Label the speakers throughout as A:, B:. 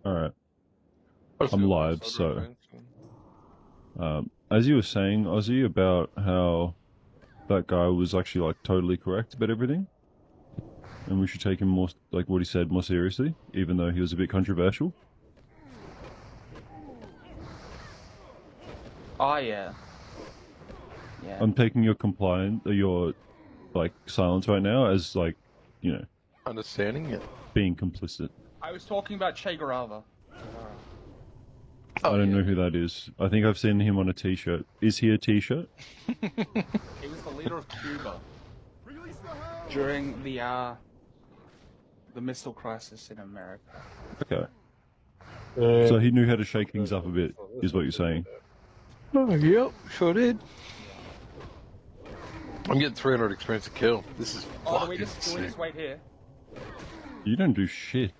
A: Alright.
B: I'll
A: I'm
B: see what
A: live,
B: my
A: so
B: side reference.
A: as you were saying, Ozzy, about how that guy was actually like totally correct about everything, and we should take him more, like what he said, more seriously, even though he was a bit controversial.
C: Oh yeah. Yeah.
A: I'm taking your your like silence right now as like, you know,
B: Understanding it.
A: being complicit.
C: I was talking about Che Guevara.
A: I don't
B: yeah.
A: know who that is. I think I've seen him on a T-shirt. Is he a T-shirt?
C: He was the leader of Cuba during the missile crisis in America.
A: Okay. So he knew how to shake things up a bit, is what you're saying.
B: Oh, yep, sure did. I'm getting 300 experience to kill. This is
C: Oh, do we
B: fucking
C: just
B: sick.
C: wait here?
A: You don't do shit.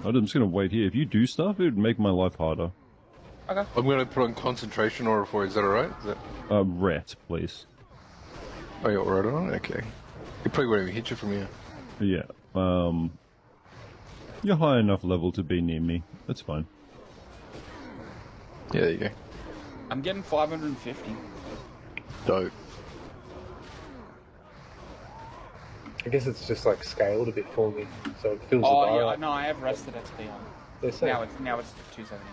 A: I'm just gonna wait here. If you do stuff, it would make my life harder.
C: Okay.
B: I'm going to put on concentration order for you. Is that alright? Is that...
A: Ret, please.
B: Oh, you're right on? Okay. He probably won't even hit you from here.
A: Yeah. You're high enough level to be near me. That's fine.
B: Yeah, there you go.
C: I'm getting 550.
B: Dope.
D: I guess it's just like scaled a bit for me, so it fills the
C: Oh
D: bar
C: yeah,
D: up.
C: no, I have rested XP on.
D: They're saying-
C: Now it's 270.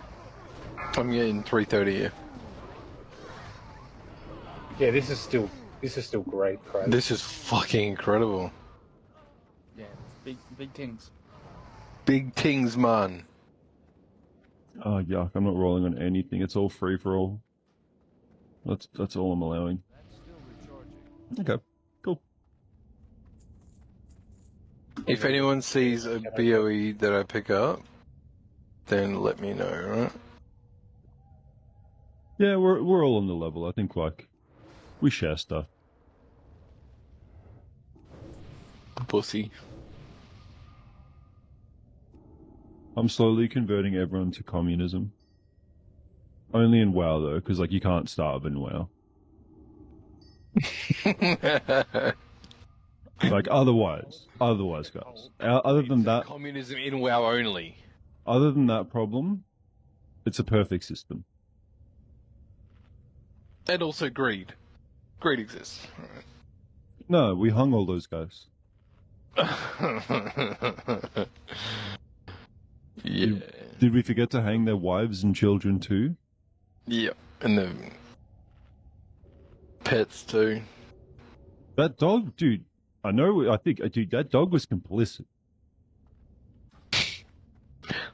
B: I'm getting 330 here.
D: Yeah, this is still great, Craig.
B: This is fucking incredible.
C: Yeah, big things.
B: Big tings, man.
A: Oh, yuck. I'm not rolling on anything. It's all free for all. That's all I'm allowing. Okay. Cool.
B: If anyone sees a BOE that I pick up, then let me know, right?
A: Yeah, we're all on the level. I think, like, we share stuff.
B: Pussy.
A: I'm slowly converting everyone to communism. Only in WoW, though, because, like, you can't starve in WoW. Like, otherwise, guys. Other than that,
B: Communism in WoW only.
A: other than that problem, it's a perfect system.
B: And also greed. Greed exists.
A: No, we hung all those guys.
B: Yeah.
A: Did we forget to hang their wives and children too?
B: Yeah. And the pets too.
A: That dog, dude. Dude, that dog was complicit.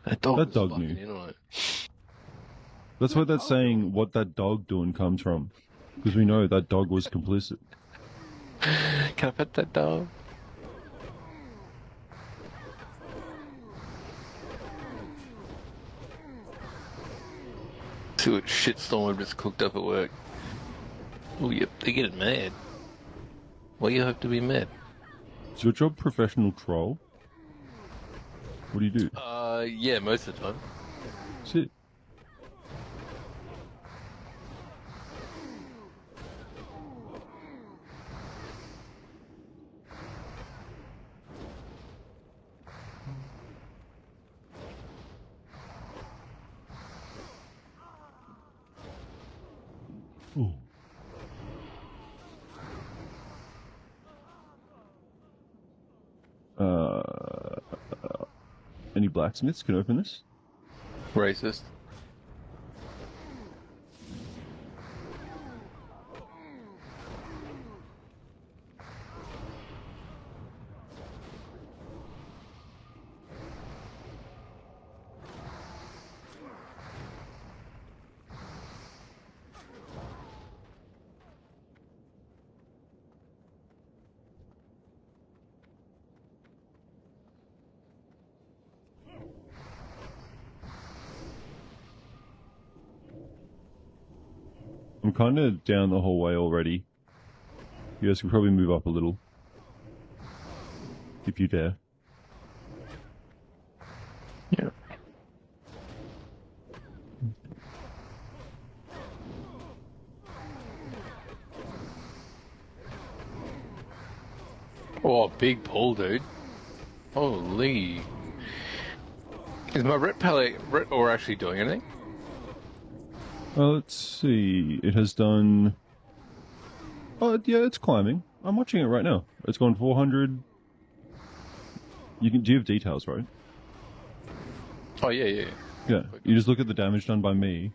B: That dog,
A: That dog knew.
B: in on it.
A: That's where that saying, what that dog doing, comes from. Because we know that dog was complicit.
B: Can I pet that dog? See what shitstorm I've just cooked up at work. Oh, yep, they get mad. Why you have to be mad?
A: Is your job professional troll? What do you do?
B: Yeah, most of the time.
A: Sit. Ooh. Any blacksmiths can open this?
B: Racist.
A: I'm kind of down the hallway already. You guys can probably move up a little. If you dare.
B: Yeah. Oh, big pull, dude. Holy. Is my ret ore actually doing anything?
A: Let's see. It has done. Oh yeah, it's climbing. I'm watching it right now. It's gone 400. You can. Do you have details, right?
B: Oh yeah.
A: Yeah. You just look at the damage done by me,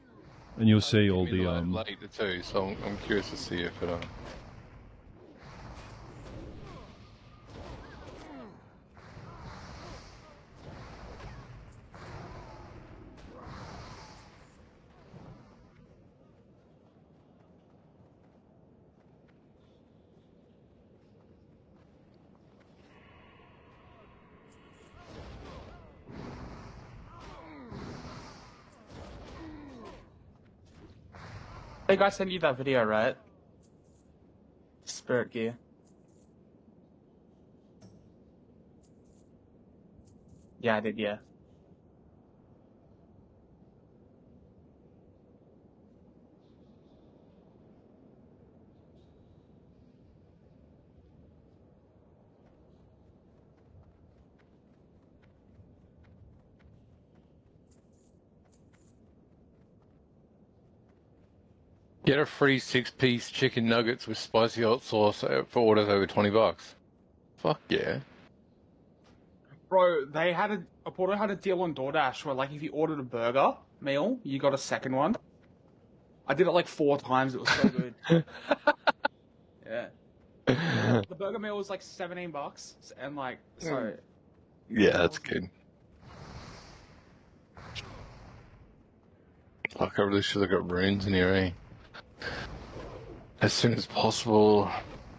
A: and you'll see all the
B: later too. So I'm curious to see if it.
C: I think I sent you that video, right? Spirit gear. Yeah, I did, yeah.
B: Get a free 6-piece chicken nuggets with spicy hot sauce for orders over $20. Fuck yeah.
C: Bro, Porto had a deal on DoorDash where, like, if you ordered a burger meal, you got a second one. I did it like 4 times. It was so good. Yeah. The burger meal was like $17, and like, so.
B: Yeah, that's good. Fuck, I really should have got runes in here, eh? As soon as possible.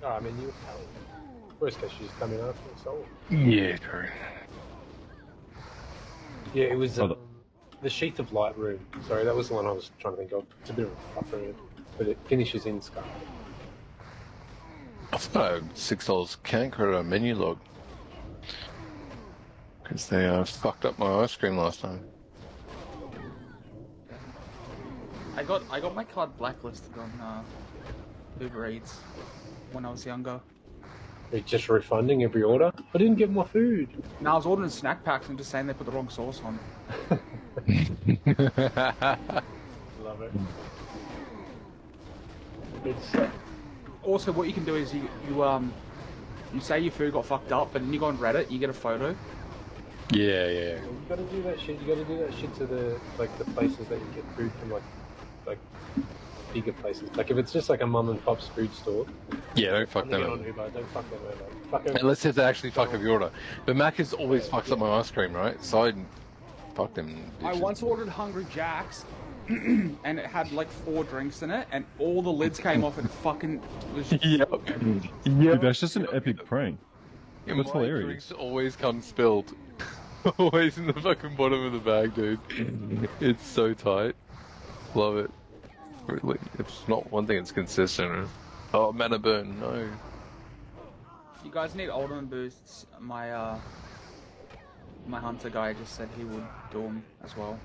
D: Oh, I mean, you worst case, you just come in after and solve.
B: Yeah, true.
D: Yeah, it was the Sheath of Light room. Sorry, that was the one I was trying to think of. It's a bit of a fuck room, but it finishes in Sky.
B: I've got a $6 can credit on menu log. Because they fucked up my ice cream last time.
C: I got my card blacklisted on Uber Eats when I was younger.
D: They're just refunding every order. I didn't get my food.
C: Now I was ordering snack packs and just saying they put the wrong sauce on.
D: Love it.
C: It's also what you can do is you say your food got fucked up, but then you go on Reddit, you get a photo.
B: Yeah.
D: You gotta do that shit. You gotta do that shit to the places that you get food from, like bigger places. Like if it's just like a mum and pop's food store.
B: Yeah, don't fuck them
D: up. Don't fuck them over. Fuck them.
B: Unless if they actually fuck up your order. But Macca's always fucks up my ice cream, right? So I fuck them.
C: I once ordered Hungry Jack's, and it had like 4 drinks in it, and all the lids came off and fucking was just...
A: Dude, that's just an epic prank.
B: Yeah,
A: That's
B: my
A: hilarious.
B: drinks always come spilled. Always in the fucking bottom of the bag, dude. It's so tight. Love it. Really, it's not one thing, it's consistent. Oh, mana burn, no.
C: You guys need Ultimate boosts. My hunter guy just said he would do them as well.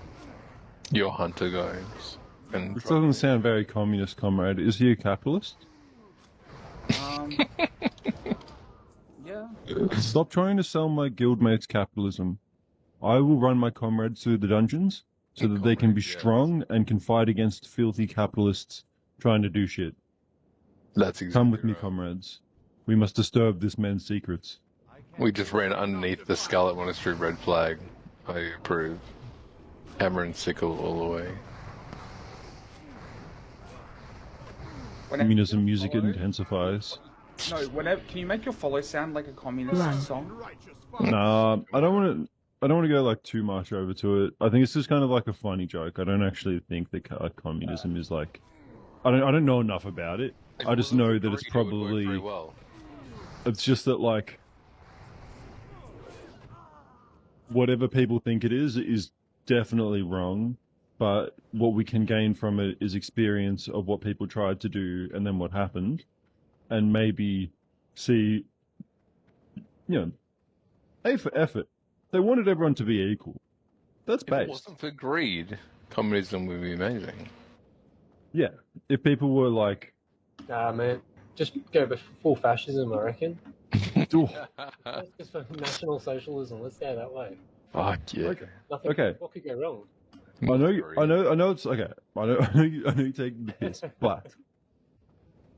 B: Your hunter guys. And
A: This doesn't sound very communist, comrade. Is he a capitalist?
C: Yeah.
A: Stop trying to sell my guildmates capitalism. I will run my comrades through the dungeons so that they can be strong and can fight against filthy capitalists trying to do shit.
B: That's exactly
A: Come with me,
B: right.
A: comrades. We must disturb this man's secrets.
B: We just ran underneath the Scarlet Monastery red flag. I approve. Hammer and sickle all the way.
A: Communism music intensifies.
C: No, whenever can you make your follow sound like a communist song?
A: Nah, I don't want to go like too much over to it. I think it's just kind of like a funny joke. I don't actually think that communism is like. I don't know enough about it. I just know that it's probably.
B: Very well.
A: It's just that like. Whatever people think it is definitely wrong. But what we can gain from it is experience of what people tried to do and then what happened. And maybe see, A for effort. They wanted everyone to be equal. That's
B: If it
A: based.
B: wasn't for greed, communism would be amazing.
A: Yeah. If people were like...
D: Nah, man. Just go full fascism, I reckon.
A: "Ooh,
D: Just for National Socialism. Let's go that way.
B: Fuck yeah.
D: Nothing.
A: Okay.
D: What could go wrong?
A: I know it's okay. I know you're taking the piss, but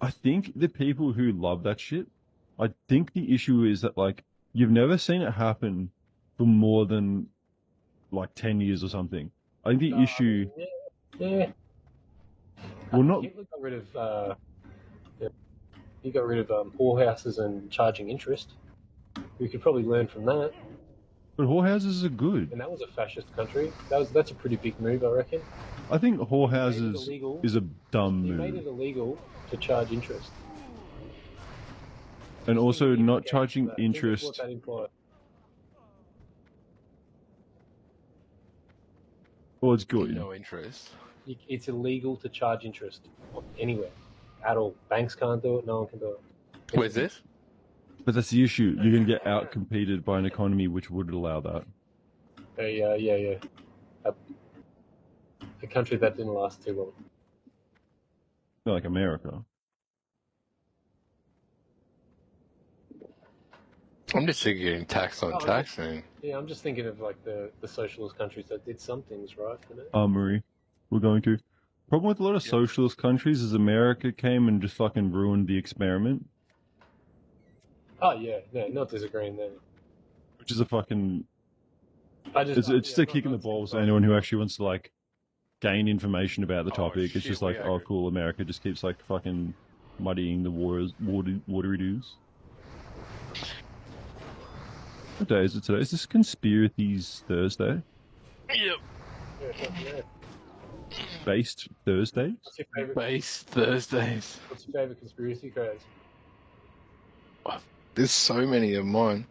A: I think the people who love that shit, I think the issue is that like you've never seen it happen for more than like 10 years or something. I think the issue,
D: Yeah.
A: well, not
D: Hitler got rid of. He got rid of whorehouses and charging interest. We could probably learn from that.
A: but whorehouses are good.
D: And that was a fascist country. That's a pretty big move, I reckon.
A: I think
D: He made it
A: whorehouses
D: illegal.
A: is a dumb
D: He made
A: move,
D: it illegal to charge interest.
A: and also
D: Think of the
A: not
D: implications
A: charging
D: of that. Think of
A: interest.
D: what that implies.
A: Well, it's good.
B: No interest.
D: It's illegal to charge interest anywhere at all. Banks can't do it. No one can do it.
B: Where's this?
A: But that's the issue. You're going to get out-competed by an economy which would allow that.
D: Yeah. A country that didn't last too long.
A: Not like America.
B: I'm just sick of getting taxed on taxing.
D: Yeah, I'm just thinking of like the socialist countries that did some things right. You know?
A: Armory. We're going to. Problem with a lot of socialist countries is America came and just fucking ruined the experiment,
D: Oh yeah, no, not disagreeing there.
A: which is a fucking.
D: It's
A: It's a kick in the balls to anyone who actually wants to like gain information about the
B: Oh,
A: topic. It's
B: shit,
A: just like,
B: we
A: oh,
B: agree.
A: cool. America just keeps like fucking muddying the watery doos. What day is it today? Is this Conspiracies Thursday?
B: Yep.
D: Yeah.
A: Based Thursday?
B: Base Thursdays.
D: What's your favorite conspiracy craze?
B: There's so many of mine.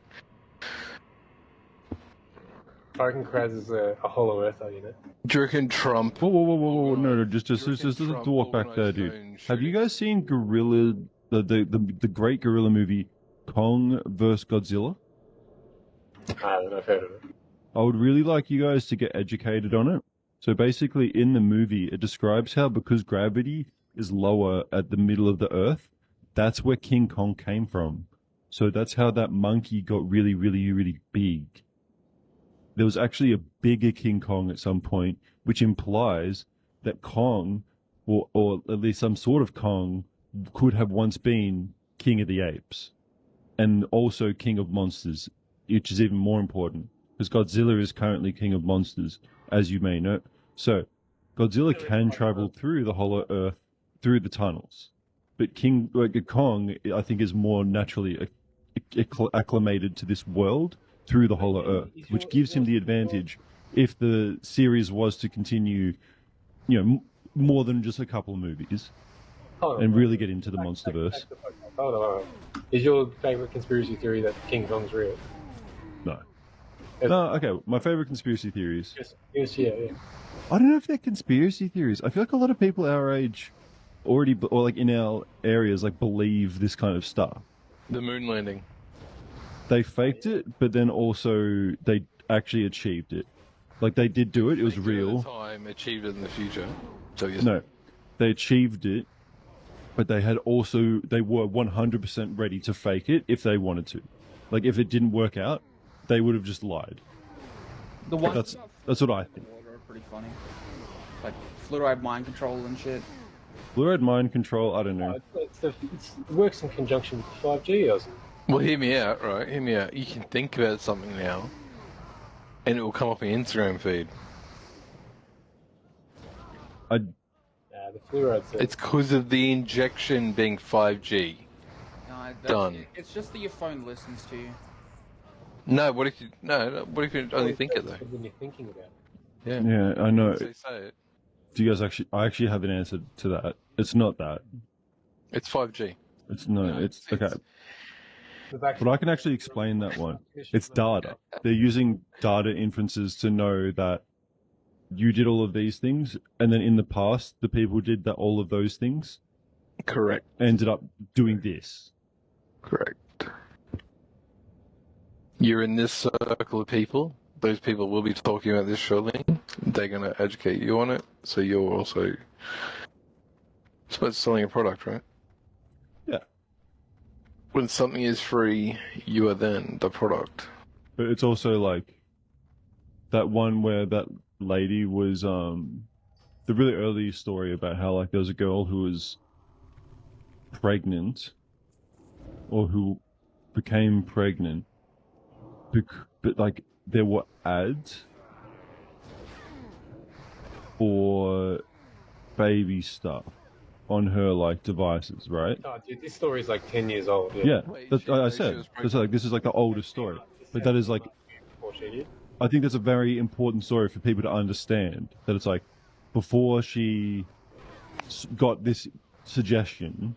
D: I reckon Kraz is a hollow earther, you know.
B: Do you reckon Trump?
A: Whoa. No, just
B: Do you reckon
A: to
B: Trump
A: walk back there,
B: organised
A: dude.
B: his own
A: Have you
B: shooting?
A: guys seen the great gorilla movie Kong vs. Godzilla?
D: I don't know if I've heard of it.
A: I would really like you guys to get educated on it. So basically, in the movie, it describes how because gravity is lower at the middle of the Earth, that's where King Kong came from. So that's how that monkey got really, really, really big. There was actually a bigger King Kong at some point, which implies that Kong, or at least some sort of Kong, could have once been King of the Apes. And also King of Monsters, which is even more important. Because Godzilla is currently King of Monsters, as you may know. So, Godzilla can travel through the Hollow Earth, through the tunnels. But Kong, I think, is more naturally acclimated to this world through the Hollow Earth, which gives him the advantage if the series was to continue, more than just a couple of movies,
D: Hold on,
A: and
D: hold
A: really
D: on.
A: get into the monsterverse.
D: Hold on. Is your favorite conspiracy theory that King Kong's real?
A: No. No, okay, my favorite conspiracy theories.
D: Yes, yeah.
A: I don't know if they're conspiracy theories. I feel like a lot of people our age already, or like in our areas, like believe this kind of stuff.
B: The moon landing.
A: They faked it, but then also they actually achieved it. Like they did do it; it was
B: Faked it at
A: real.
B: the time, achieved it in the future. So yes.
A: No, they achieved it, but they were 100% ready to fake it if they wanted to. Like if it didn't work out, they would have just lied.
C: The ones
A: That's
C: about
A: what I think.
C: are pretty funny. Like fluoride mind control and shit.
A: Blue-red mind control. I don't know.
D: It works in conjunction with 5G, doesn't it?
B: Well, hear me out, right? Hear me out. You can think about something now, and it will come up in your Instagram feed.
D: Nah, the fluoride says.
B: It's because of the injection being 5G.
C: No,
B: Done.
C: It's just that your phone listens to you.
B: No, what if you only think it though?
D: When you're thinking about it.
B: Yeah.
A: Yeah, I know.
B: So you say it.
A: Do you guys actually? I actually have an answer to that. It's not that.
B: It's 5G.
A: It's no.
B: No,
A: It's okay.
D: But
A: But I can actually explain that one. It's data. They're using data inferences to know that you did all of these things, and then in the past, the people who did all of those things
B: Correct.
A: ended up doing this.
B: Correct. You're in this circle of people. Those people will be talking about this shortly. They're going to educate you on it. So you're also selling a product, right?
A: Yeah.
B: When something is free, you are then the product.
A: But it's also like that one where that lady was the really early story about how like there was a girl who was pregnant or who became pregnant, but like there were ads for baby stuff on her like devices, right?
D: Oh, dude, this story is like 10 years old.
A: Yeah,
B: Wait,
A: that's,
B: she-
A: I
B: she
A: said
B: was
A: that's like this is like the oldest story, but that is like
D: Before she did.
A: I think that's a very important story for people to understand. That it's like before she got this suggestion,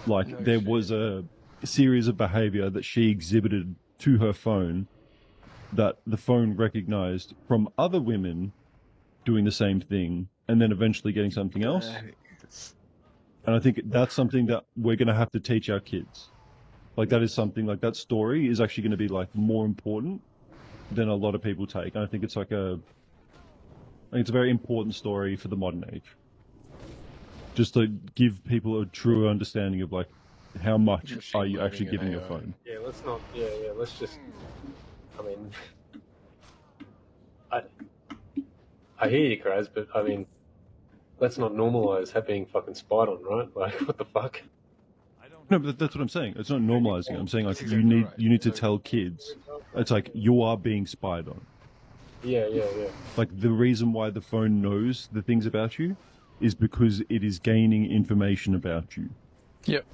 A: like
B: No
A: there
B: shit.
A: was a series of behavior that she exhibited to her phone that the phone recognized from other women doing the same thing and then eventually getting something else. And I think that's something that we're going to have to teach our kids. Like that is something like that story is actually going to be like more important than a lot of people take. And I think it's like I think it's a very important story for the modern age. Just to give people a true understanding of like how much
B: Machine
A: are you actually
B: learning
A: giving
B: and
A: your
B: AI.
A: phone.
D: Yeah, let's not. Yeah, let's just. I mean, I hear you, Kraz, but I mean, let's not normalize being fucking spied on, right? Like, what the fuck?
A: No, but that's what I'm saying. It's not normalizing it. I'm saying like
B: That's exactly right.
A: you need to
B: So-
A: tell kids. It's like you are being spied on.
D: Yeah.
A: Like the reason why the phone knows the things about you is because it is gaining information about you.
B: Yep.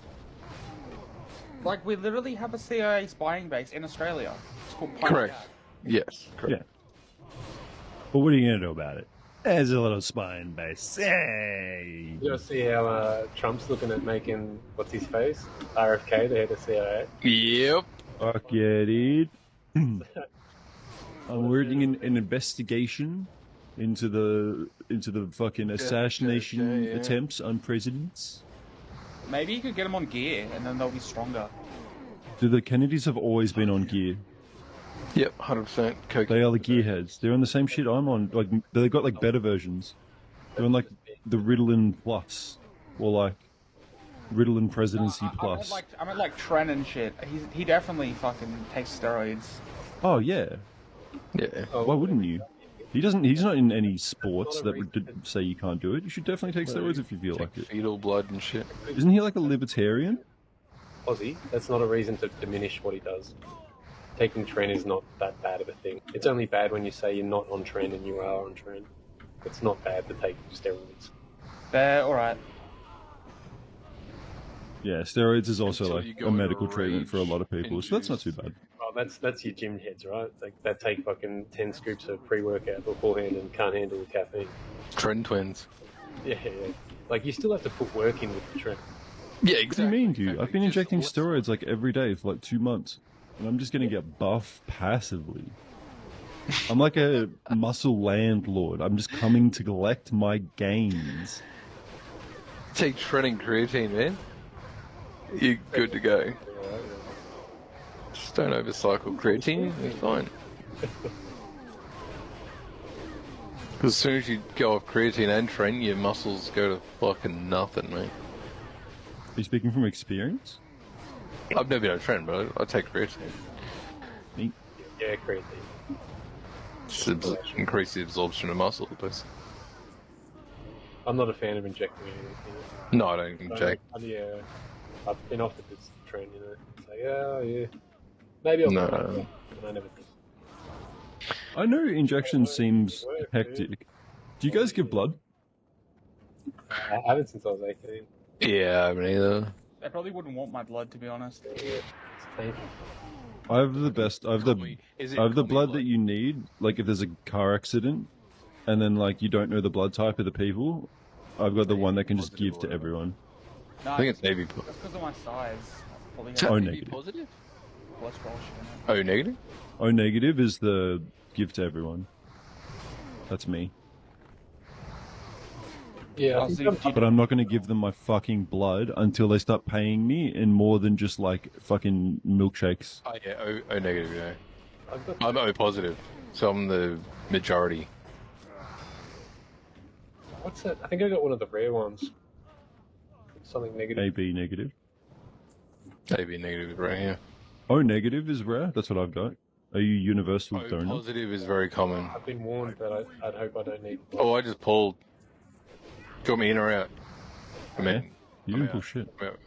C: Like, we literally have a CIA spying base in Australia. It's called Punch
B: Correct.
C: Out.
B: Yes. Correct.
A: Yeah. But what are you gonna do about it? There's a little spying base. Hey.
D: You ever see how Trump's looking at making what's his face? RFK, the head of CIA.
B: Yep.
A: Fuck yeah, dude. I'm working in an investigation into the fucking assassination
B: yeah.
A: attempts on presidents.
C: Maybe you could get them on gear, and then they'll be stronger.
A: Dude, the Kennedys have always been on gear.
B: Yep. 100%. Coke.
A: They are the gearheads. They're on the same shit I'm on. Like they've got like better versions. They're on like the Ritalin Plus, or like Ritalin Presidency Plus.
C: I meant like Tren and shit. He definitely fucking takes steroids.
A: Oh yeah.
B: Yeah.
A: Why wouldn't you? He doesn't. He's not in any sports that would say you can't do it. You should definitely take steroids if you feel like it.
B: Fetal blood and shit.
A: Isn't he like a libertarian?
D: Aussie, that's not a reason to diminish what he does. Taking Tren is not that bad of a thing. It's only bad when you say you're not on Tren and you are on Tren. It's not bad to take steroids.
C: Fair, alright.
A: Yeah, steroids is also
B: Until
A: like
B: you go
A: a
B: into
A: medical treatment for a lot of
B: rage
A: people, so that's not too bad.
D: Oh, that's your gym heads, right? Like that take fucking 10 scoops of pre-workout beforehand and can't handle the caffeine.
B: Trend twins.
D: Yeah. Like you still have to put work in with the Tren.
B: Yeah,
A: What
B: exactly.
A: do you mean, dude? I've been
B: Just
A: injecting
B: less-
A: steroids like every day for like 2 months, and I'm just gonna get buff passively. I'm like a muscle landlord. I'm just coming to collect my gains.
B: Take Tren and creatine, man. You're good to go. Just don't overcycle creatine. You're fine. Because as soon as you go off creatine and Tren, your muscles go to fucking nothing, mate.
A: Are you speaking from experience?
B: I've never been on Tren, but I take creatine.
A: Neat.
D: Yeah, crazy.
B: Just increase the absorption of muscle, but
D: I'm not a fan of injecting anything.
B: no, I don't inject.
D: Yeah, I've been offered this Tren, you know. It's like, oh yeah, maybe I'll
B: No.
D: try it, but I never did.
A: I know injection seems hectic. Do you guys give blood?
D: I haven't since I was 18.
B: Yeah, I haven't either.
C: They probably wouldn't want my blood, to be honest.
D: Yeah, it's painful.
A: I have the best. I have the blood that you need. Like if there's a car accident, and then like you don't know the blood type of the people, I've got the one that can just give to everyone.
C: No,
B: I think it's Navy.
C: That's because of my size. Probably
B: Is
C: have
A: Oh,
B: that
A: negative.
B: positive?
C: cholesterol shit.
B: Oh, negative?
A: O negative is the give to everyone. That's me.
D: Yeah, I
C: I'll
D: think
C: see.
D: I'm-
A: But I'm not going to give them my fucking blood until they start paying me in more than just like fucking milkshakes.
B: Oh, yeah, O negative, yeah.
D: I've got
B: I'm O positive, so I'm the majority.
D: what's that? I think I got one of the rare ones. Something negative.
A: AB negative.
B: AB negative, right here.
A: O negative is rare. That's what I've got. Are you universal
B: O
A: donor?
B: positive is very common.
D: I've been warned, but I'd hope I don't need.
B: Oh, I just pulled. Do you want me in or out? I mean,
A: You
B: I'm
A: didn't pull
B: out.
A: shit.
B: I'm out.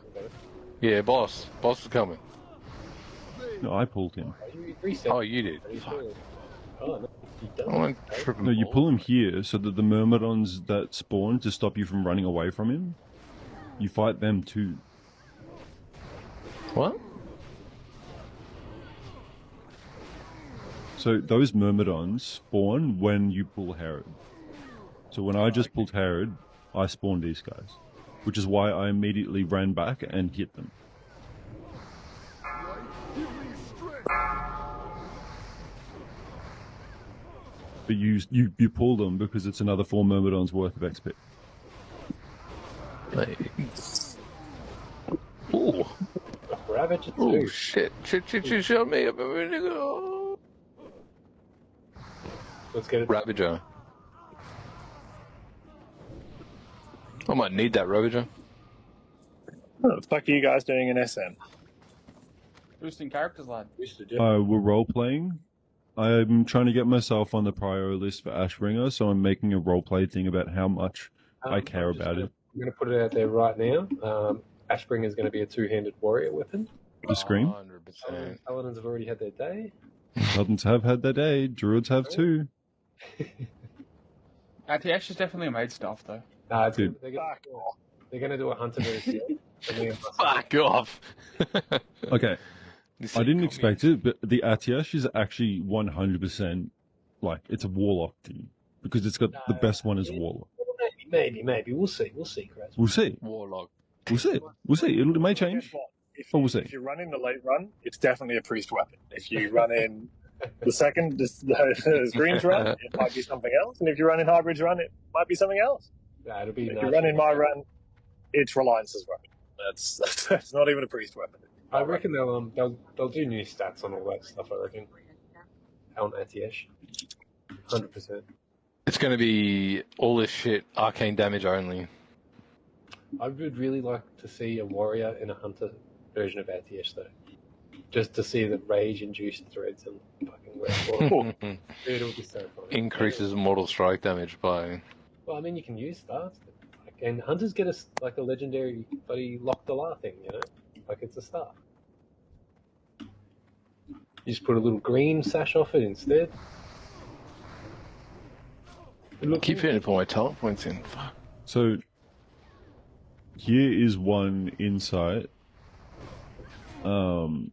B: Yeah, boss. Boss is coming.
A: No, I pulled him.
D: You reset.
B: Oh, you did.
D: Are you
B: Fuck.
D: sure? Oh, no, you don't.
B: I want tripping
A: No, you
B: balls.
A: pull him here so that the myrmidons that spawn to stop you from running away from him, you fight them too.
B: What?
A: So those myrmidons spawn when you pull Herod. So when I just pulled Herod, I spawned these guys, which is why I immediately ran back and hit them. But you pull them because it's another 4 myrmidons worth of XP.
B: Like... Ooh.
D: Ravager
B: Oh
D: too.
B: shit! Shit! Shot me up a minute ago.
D: Let's get it.
B: Ravager. I might need that Ravager.
E: What the fuck are you guys doing in SM?
C: Boosting characters, lad.
A: We're role playing. I'm trying to get myself on the prior list for Ashbringer, so I'm making a role play thing about how much I care about it.
D: I'm going to put it out there right now. Ashbringer is going to be a two-handed warrior weapon.
A: The Scream.
B: 100%.
D: Paladins have already had their day.
A: Paladins have had their day. Druids have too.
C: ATX is definitely made stuff, though.
D: It's
A: Dude.
D: they're going to do a hunter version.
B: Fuck off.
A: Okay, I didn't expect it, but the Atiash is actually 100% like it's a warlock team because it's got the best one as a warlock.
D: Maybe. We'll see, Chris.
A: We'll see.
B: Warlock.
A: We'll see. It may change.
E: Guess what? If
A: But
E: you,
A: we'll see.
E: if you run in the late run, it's definitely a priest weapon. If you run in the second, the greens run, it might be something else. And if you run in hybrids run, it might be something else.
D: It'll be
E: If
D: nice.
E: you run in my run, it's Reliance's weapon. That's not even a priest weapon.
D: I reckon they'll do new stats on all that stuff. I reckon on Atiesh, 100%.
B: It's going to be all this shit arcane damage only.
D: I would really like to see a warrior in a hunter version of Atiesh though, just to see the rage-induced threads and fucking wherefore. Dude, it'll be so fun.
B: Increases mortal strike damage by...
D: Well, I mean, you can use stars, and hunters get a legendary bloody lock the la thing, you know, like it's a star. You just put a little green sash off it instead.
B: Keep forgetting to put my talent points in. Fuck.
A: So here is one insight. The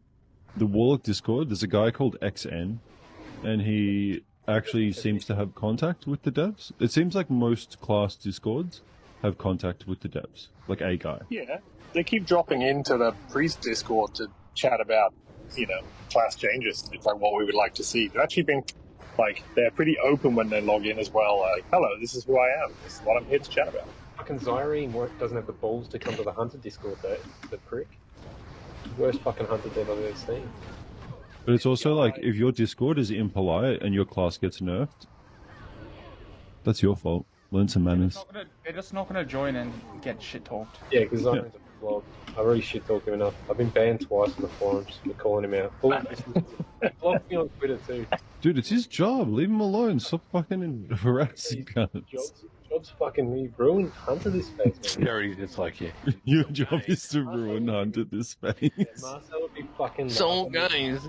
A: Warlock Discord, there's a guy called XN, and he actually seems to have contact with the devs. It seems like most class Discords have contact with the devs, like a guy.
E: Yeah, they keep dropping into the priest Discord to chat about, class changes. It's like what we would like to see. They've actually been, they're pretty open when they log in as well. Like, hello, this is who I am. This is what I'm here to chat about.
D: Fucking Zyrene doesn't have the balls to come to the hunter Discord though. The prick. Worst fucking hunter dev I've ever seen.
A: But it's also like, if your Discord is impolite and your class gets nerfed, that's your fault. Learn some manners.
C: They're just not gonna join and get shit talked.
D: Yeah, because Zyrene's a flog. I've already shit talked him enough. I've been banned twice on the forums for calling him out. He blocked me on Twitter too.
A: Dude, it's his job. Leave him alone. Stop fucking harassing cunts.
D: Job's fucking he ruined Hunter this space, man.
B: Gary's just like, yeah.
A: Your job is to ruin Hunt at this space.
D: Yeah, Marcel would be fucking.
B: So, guys,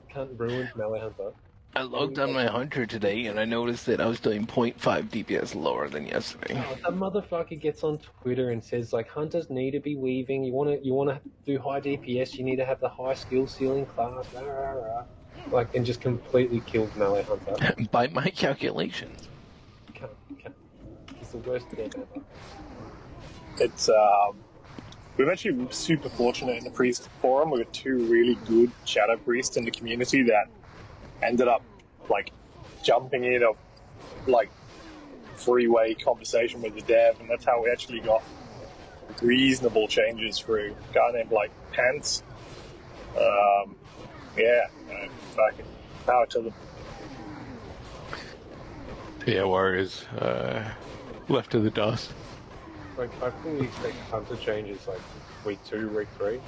D: Can't ruin Melee Hunter.
B: I logged on my Hunter today and I noticed that I was doing 0.5 DPS lower than yesterday.
D: Oh, that motherfucker gets on Twitter and says like hunters need to be weaving. You wanna do high DPS. You need to have the high skill ceiling class. Rah, rah, rah. Like and just completely killed Melee Hunter.
B: By my calculations.
D: Can't. He's the worst dev ever.
E: It's we've actually super fortunate in the priest forum. We've got two really good shadow priests in the community that ended up jumping in a three-way conversation with the dev, and that's how we actually got reasonable changes through. A guy named Pants. Fucking power to them.
B: Yeah, Warriors, left to the dust.
D: Like I fully expect Hunter changes like week 2, week 3.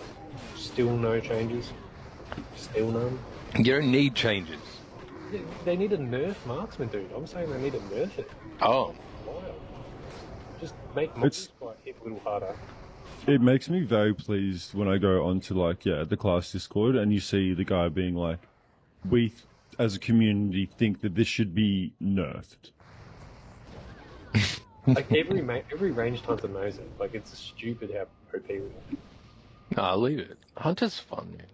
D: Still no changes. Still none.
B: You don't need changes.
D: They need a nerf marksman, dude. I'm saying they need to nerf it.
B: Oh.
D: Wild. Just make monsters fight hit a little harder.
A: It makes me very pleased when I go onto the class Discord and you see the guy being like, we as a community think that this should be nerfed.
D: Like every ranged hunter knows it. Like it's stupid how OP we are.
B: Nah, leave it. Hunter's fun, man.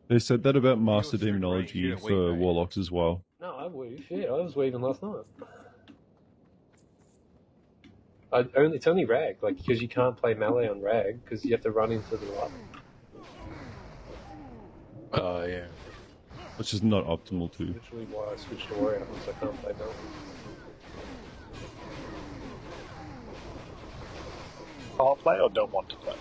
A: They said that about Master
B: You're super range, you
A: Demonology
B: don't
A: for
B: weave, mate.
A: Warlocks as well.
D: No, I weave. Yeah, I was weaving last night. It's only rag, like because you can't play melee on rag because you have to run into the light.
B: Oh, yeah.
A: Which is not optimal too.
D: Literally why I switched to warrior because I can't play melee.
E: I'll play or don't want to play.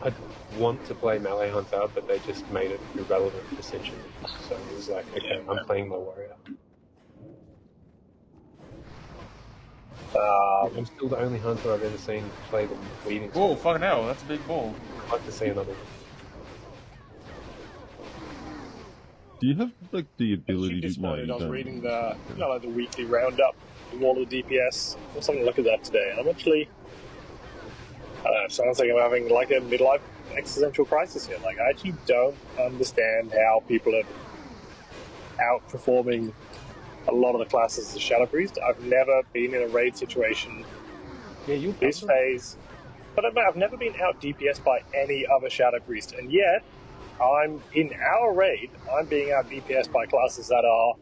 D: I want to play melee hunter, but they just made it irrelevant essentially. So it was like, okay, I'm playing my warrior. I'm still the only hunter I've ever seen play the weaving.
C: Whoa, fucking hell, that's a big ball.
D: I'd like to see another one.
A: Do you have the
E: Actually,
A: ability
E: just
A: to know?
E: wanted,
A: You
E: I was
A: don't.
E: reading the weekly roundup of all the DPS. I was having a look at that today, and I'm actually, I don't know, it sounds like I'm having like a midlife existential crisis here. Like, I actually don't understand how people are outperforming a lot of the classes as Shadow Priest. I've never been in a raid situation
D: Yeah, you
E: this phase, but I've never been out DPS by any other Shadow Priest, and yet I'm in our raid. I'm being out DPS by classes that are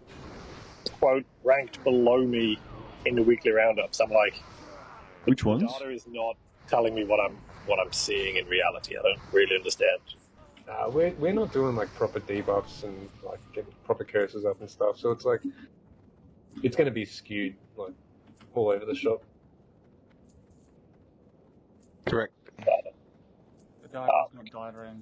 E: quote ranked below me in the weekly roundups. I'm like,
A: Which ones?
E: data is not telling me what I'm seeing in reality. I don't really understand.
D: we're not doing like proper debuffs and like getting proper curses up and stuff. So it's like it's going to be skewed like all over the shop.
B: Correct.
C: The guy who's not died.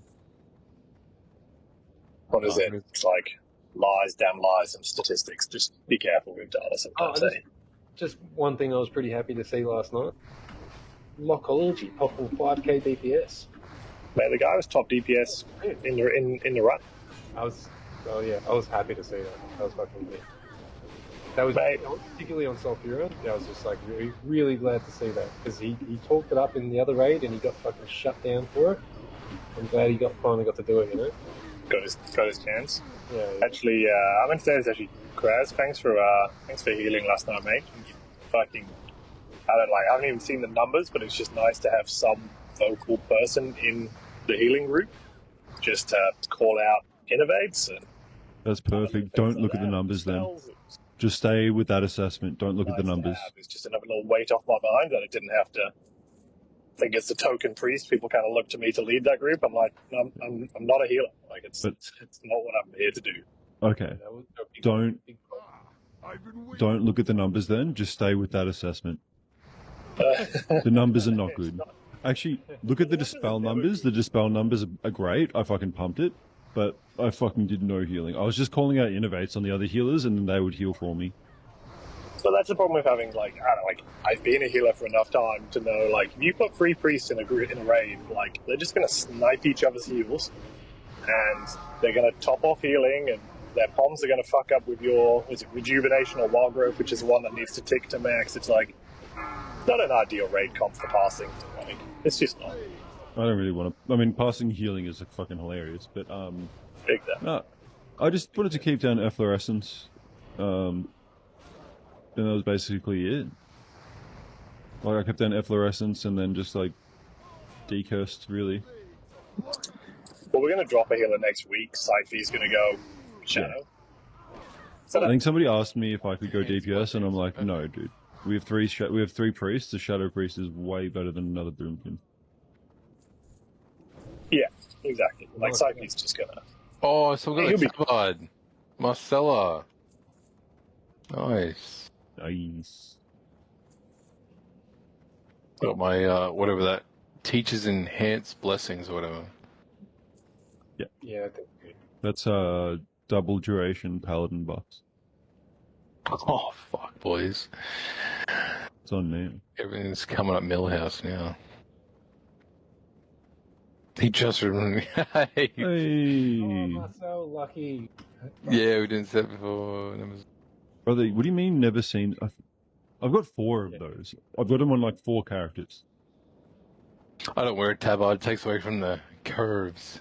E: What is it? It's like lies, damn lies, and statistics. Just be careful with data sometimes.
D: Just one thing I was pretty happy to see last night. Lockology popping 5k DPS.
E: Man, the guy was top DPS in the run.
D: I was happy to see that. That was fucking good. That was particularly on Sulfura. I was just like really, really glad to see that because he talked it up in the other raid and he got fucking shut down for it. I'm glad he finally got to do it. You know,
E: Got his chance.
D: yeah.
E: Actually, I meant to say this actually, Kraz, thanks for healing last night, mate. Fucking, I haven't even seen the numbers, but it's just nice to have some vocal person in the healing group just to call out innovates. And
A: That's perfect. Don't look at the numbers then. Just stay with that assessment. Don't look at the numbers.
E: It's just another little weight off my mind that I didn't have to. I think it's the token priest. People kind of look to me to lead that group. I'm like, no, I'm not a healer. Like it's not what I'm here to do.
A: Okay.
D: That was a big problem.
A: Don't look at the numbers then. Just stay with that assessment. The numbers are not good. Actually, look at the dispel numbers. The dispel numbers are great. I fucking pumped it, but I fucking did no healing. I was just calling out innovates on the other healers, and then they would heal for me.
E: So that's the problem with having I've been a healer for enough time to know if you put 3 priests in a raid, they're just gonna snipe each other's heals, and they're gonna top off healing, and their bombs are gonna fuck up with your rejuvenation or wild growth, which is the one that needs to tick to max. It's not an ideal raid comp for passing. It's just not.
A: I don't really want to. I mean, passing healing is fucking hilarious, but
E: Big that.
A: no, I just wanted to keep down efflorescence. And that was basically it. I kept down efflorescence and then just decursed, really.
E: Well, we're gonna drop a healer next week. Syphy's gonna go Shadow. So
A: I think somebody asked me if I could go DPS, and I'm like, no, dude. We have 3 priests. The Shadow Priest is way better than another Boomkin.
E: yeah, exactly. Syphy's just gonna.
B: Oh, so we
E: He'll
B: got
E: be-
B: a Tabard. Marcella. Nice.
A: Nice.
B: Got my, whatever that, Teacher's Enhanced Blessings or whatever.
D: Yeah, I think good.
A: That's double duration paladin buffs.
B: Oh, fuck, boys.
A: It's on me.
B: Everything's coming up Millhouse now. He just remembered. Hey.
A: Hey,
D: Oh, Marcel, lucky.
B: Yeah, we didn't say it before.
A: brother, what do you mean never seen? I've got 4 of those. I've got them on like 4 characters.
B: I don't wear a tabard. It takes away from the curves.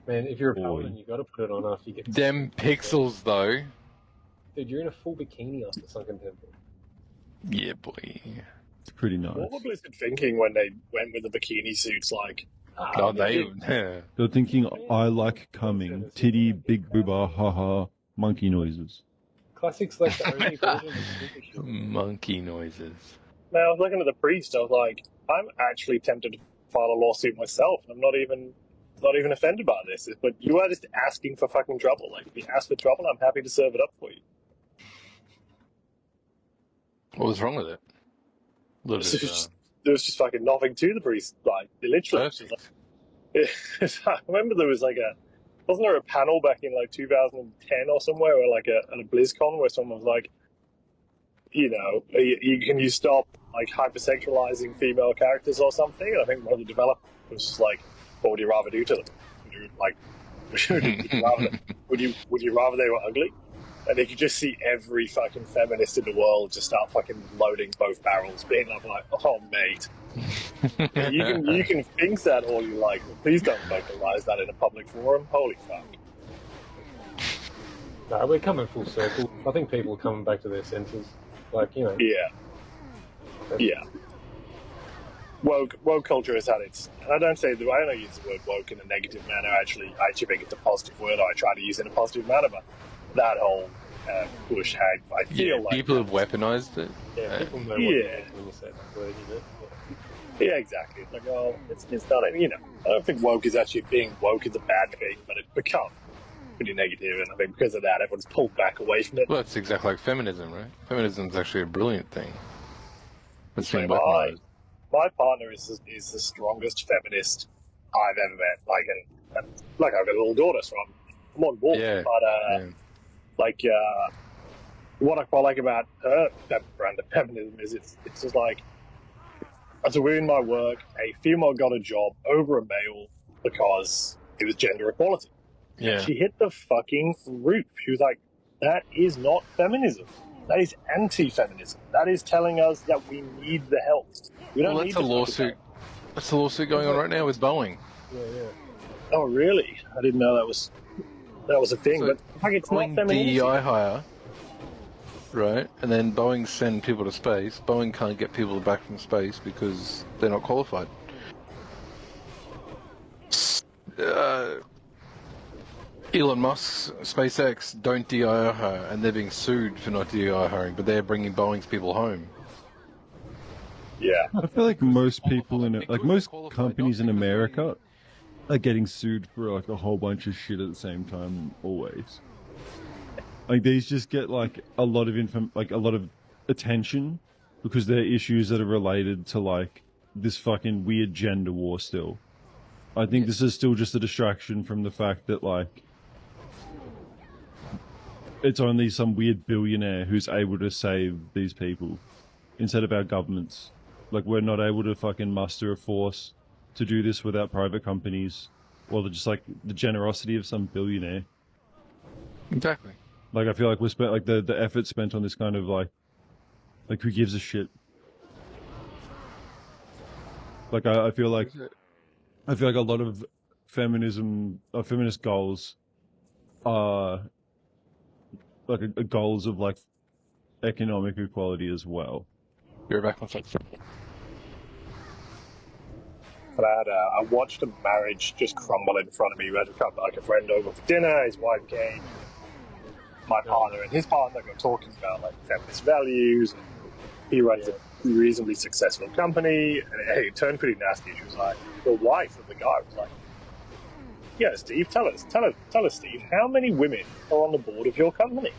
D: Man, if you're a
A: Boy.
D: paladin, you got to put it on after you get.
B: Them pixels, though.
D: Dude, you're in a full bikini after Sunken Temple.
B: Yeah, boy.
A: It's pretty nice.
E: What were Blizzard thinking when they went with the bikini suits? Like,
B: Oh, they.
A: They're thinking, I like coming. Titty, big booba, haha, monkey noises.
D: Classic's like the only version of super shit.
B: Monkey noises.
E: now I was looking at the priest. I was like, I'm actually tempted to file a lawsuit myself. I'm not even offended by this. But you are just asking for fucking trouble. Like, if you ask for trouble, I'm happy to serve it up for you.
B: What was wrong with it? A little bit,
E: There was just fucking nothing to the priest. Like, literally.
B: perfect.
E: I remember there was like wasn't there a panel back in like 2010 or somewhere, where like at a BlizzCon where someone was like, you know, can you stop like hypersexualizing female characters or something? And I think one of the developers was like, what would you rather do to them? Would you, like, would you rather they were ugly? And you could just see every fucking feminist in the world just start fucking loading both barrels, being like, oh mate. You can think that all you like, but please don't vocalize that in a public forum. Holy fuck.
D: No, we're coming full circle. I think people are coming back to their senses. Like, you know.
E: Yeah. Woke culture has had its, and I don't use the word woke in a negative manner. I actually think it's a positive word. I try to use it in a positive manner, but that whole push hag, I feel like
B: people have weaponized it.
D: Yeah, people know what
E: Yeah.
D: you mean when you say that word, you know?
E: yeah, exactly. It's like, oh, it's not, you know. I don't think woke is actually being woke is a bad thing, but it's become pretty negative, and I think because of that, everyone's pulled back away from it.
B: Well, it's exactly like feminism, right? Feminism is actually a brilliant thing. It's been
E: my,
B: weaponized.
E: my partner is the strongest feminist I've ever met. And like I've got a little daughter, so I'm on board.
B: Yeah,
E: But
B: yeah.
E: what I quite like about her brand of feminism is it's just like, as a we're in my work, a female got a job over a male because it was gender equality.
B: Yeah.
E: She hit the fucking roof. She was like, that is not feminism. That is anti-feminism. That is telling us that we need the help. We don't
B: Well,
E: need
B: that's a
E: the
B: lawsuit. That's a lawsuit going on right now with Boeing.
D: Yeah.
E: Oh, really? I didn't know that was a thing.
B: So
E: but like, it's not
B: Boeing
E: feminism.
B: DEI hire, right? And then Boeing send people to space. Boeing can't get people back from space because they're not qualified. Elon Musk's SpaceX don't DEI hire, and they're being sued for not DEI hiring, but they're bringing Boeing's people home.
E: Yeah.
A: I feel like most people most companies in America are getting sued for like a whole bunch of shit at the same time, always. Like these just get like a lot of attention because they're issues that are related to like this fucking weird gender war still. I think this is still just a distraction from the fact that like it's only some weird billionaire who's able to save these people instead of our governments. Like, we're not able to fucking muster a force to do this without private companies or just like the generosity of some billionaire.
B: Exactly.
A: Like, I feel like we spent like the effort spent on this kind of like who gives a shit? Like, I feel like a lot of feminist goals are like goals of like economic equality as well.
B: You're back on set.
E: But I watched a marriage just crumble in front of me. We had a friend over for dinner. His wife came. My partner and his partner got talking about like feminist values. He runs a reasonably successful company, and it turned pretty nasty. She was like, the wife of the guy was like, "Yeah, Steve, tell us, Steve, how many women are on the board of your company?"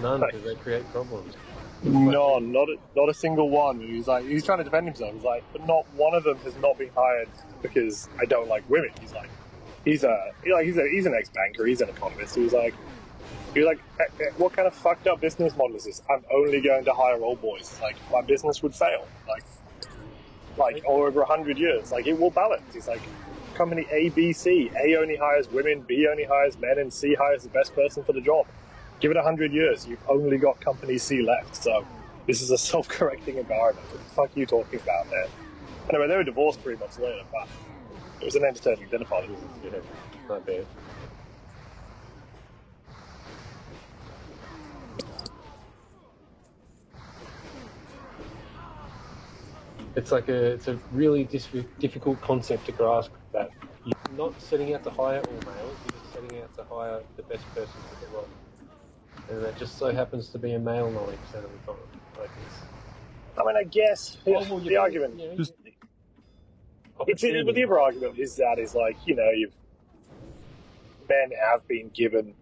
D: None, because they create problems.
E: No, not a single one. He's trying to defend himself. He's like, but not one of them has not been hired because I don't like women. He's an ex-banker. He's an economist. He was like, what kind of fucked up business model is this? I'm only going to hire old boys. Like, my business would fail. like, or over 100 years. Like, it will balance. It's like company A, B, C. A only hires women, B only hires men, and C hires the best person for the job. Give it 100 years, you've only got company C left. So this is a self-correcting environment. What the fuck are you talking about, man? Anyway, they were divorced 3 months later, but it was an entertaining dinner party.
D: Yeah, not bad. It's a really difficult concept to grasp, that you're not setting out to hire all males, you're just setting out to hire the best person for the role. And that just so happens to be a male 90% of the time. Like
E: I mean, I guess the argument...
D: You know,
A: Just-
E: But the other argument is that men have been given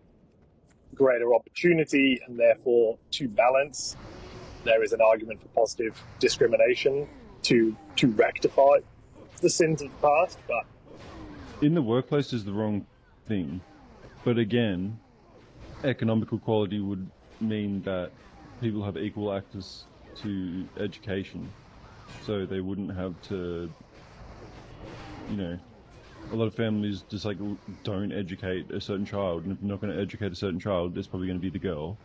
E: greater opportunity, and therefore, to balance, there is an argument for positive discrimination to rectify the sins of the past. But
A: In the workplace is the wrong thing. But again, economic equality would mean that people have equal access to education. So they wouldn't have to, a lot of families just like don't educate a certain child. And if you're not going to educate a certain child, it's probably going to be the girl.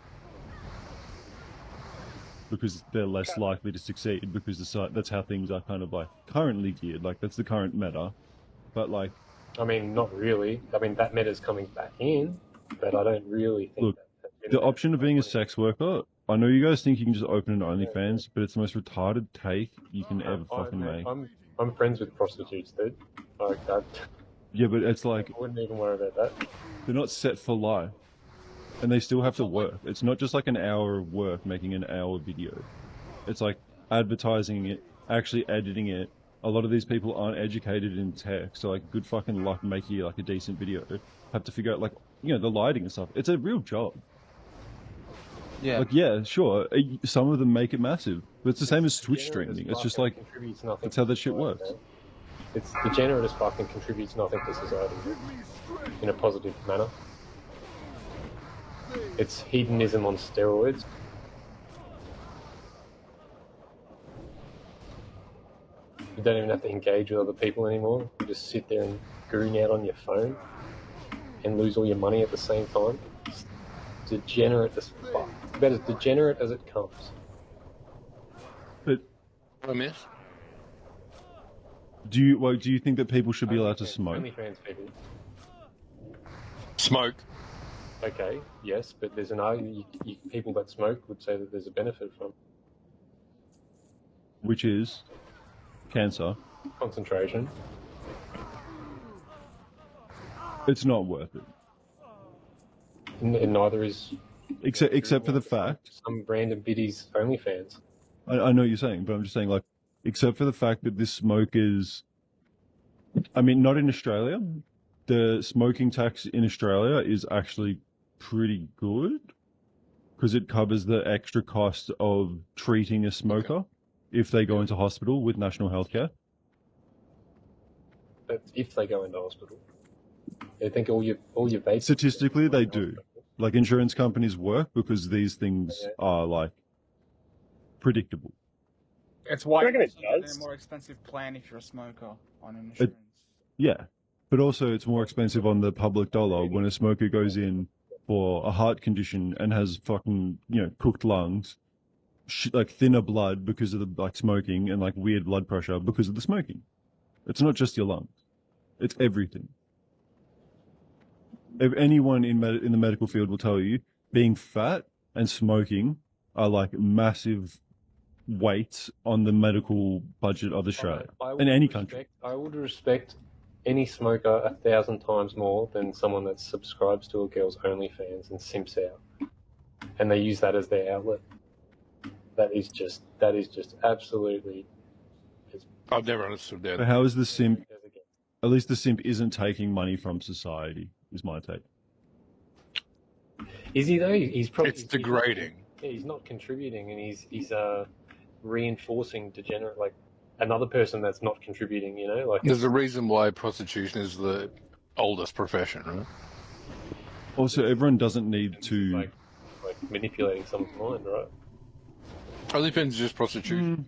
A: Because they're less likely to succeed, because that's how things are kind of like currently geared. Like, that's the current meta. But like,
D: I mean, not really. I mean, that meta's coming back in, but I don't really think
A: Look,
D: that
A: the option of being a sex worker, I know you guys think you can just open an OnlyFans, but it's the most retarded take you can ever fucking make.
D: I'm friends with prostitutes, dude. Like that.
A: Yeah, but it's like,
D: I wouldn't even worry about that.
A: they're not set for life. And they still have to work. It's not just like an hour of work making an hour video. It's like advertising it, actually editing it. A lot of these people aren't educated in tech, so like good fucking luck making like a decent video. Have to figure out like, the lighting and stuff. It's a real job.
C: Yeah.
A: Like, yeah, sure, some of them make it massive, but it's the same as Twitch
D: Degenerate
A: streaming.
D: as
A: It's just
D: fuck
A: like,
D: and contributes nothing
A: that's how
D: to
A: that shit
D: society,
A: works.
D: man. It's degenerate as fuck and contributes nothing to society in a positive manner. It's hedonism on steroids. You don't even have to engage with other people anymore. You just sit there and goon out on your phone and lose all your money at the same time. It's degenerate as fuck. It's about as degenerate as it comes.
A: But
B: I miss.
A: do you think that people should be allowed to smoke?
D: OnlyFans people.
B: Smoke.
D: Okay, yes, but there's an argument. People that smoke would say that there's a benefit from
A: Which is cancer.
D: concentration.
A: It's not worth it.
D: And neither is
A: Except for the fact,
D: some random biddies OnlyFans.
A: I know what you're saying, but I'm just saying, like, except for the fact that this smoke is, I mean, not in Australia. The smoking tax in Australia is actually pretty good because it covers the extra cost of treating a smoker if they go into hospital with national healthcare.
D: But if they go into hospital, they think all your vapes.
A: Statistically, they do. Like, insurance companies work because these things are like predictable.
C: It's why
E: I reckon
C: you
E: it
C: get
E: does.
C: a more expensive plan if you're a smoker on insurance.
A: Yeah, but also it's more expensive on the public dollar when a smoker goes in for a heart condition and has fucking, cooked lungs, like thinner blood because of the like smoking, and like weird blood pressure because of the smoking. It's not just your lungs; it's everything. If anyone in the medical field will tell you, being fat and smoking are like massive weights on the medical budget of Australia in any country.
D: I would respect any smoker 1,000 times more than someone that subscribes to a girl's OnlyFans and simps out, and they use that as their outlet. That is just absolutely.
B: I've never understood that.
A: But how is the simp? At least the simp isn't taking money from society, is my take.
D: Is he though? He's probably.
B: It's degrading.
D: He's not contributing, and he's reinforcing degenerate, like another person that's not contributing. Like
B: There's a reason why prostitution is the oldest profession, right?
A: Also, everyone doesn't need to.
D: like manipulating someone's mind, right?
B: OnlyFans is just prostitution.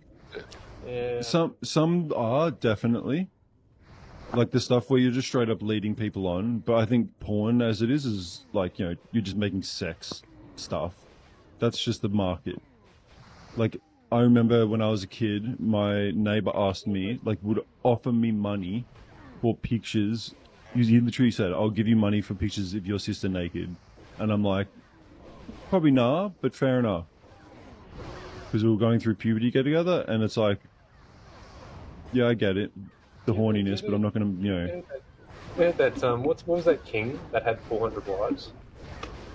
D: Yeah.
A: Some are definitely like the stuff where you're just straight up leading people on. But I think porn, as it is like, you know, you're just making sex stuff. That's just the market. Like, I remember when I was a kid, my neighbor asked me, like, would offer me money for pictures. He literally said, "I'll give you money for pictures of your sister naked," and I'm like, probably nah, but fair enough. Because we were going through puberty together, and it's like, yeah, I get it, the horniness, but I'm not gonna, you know.
D: Heard that what was that king that had 400 wives?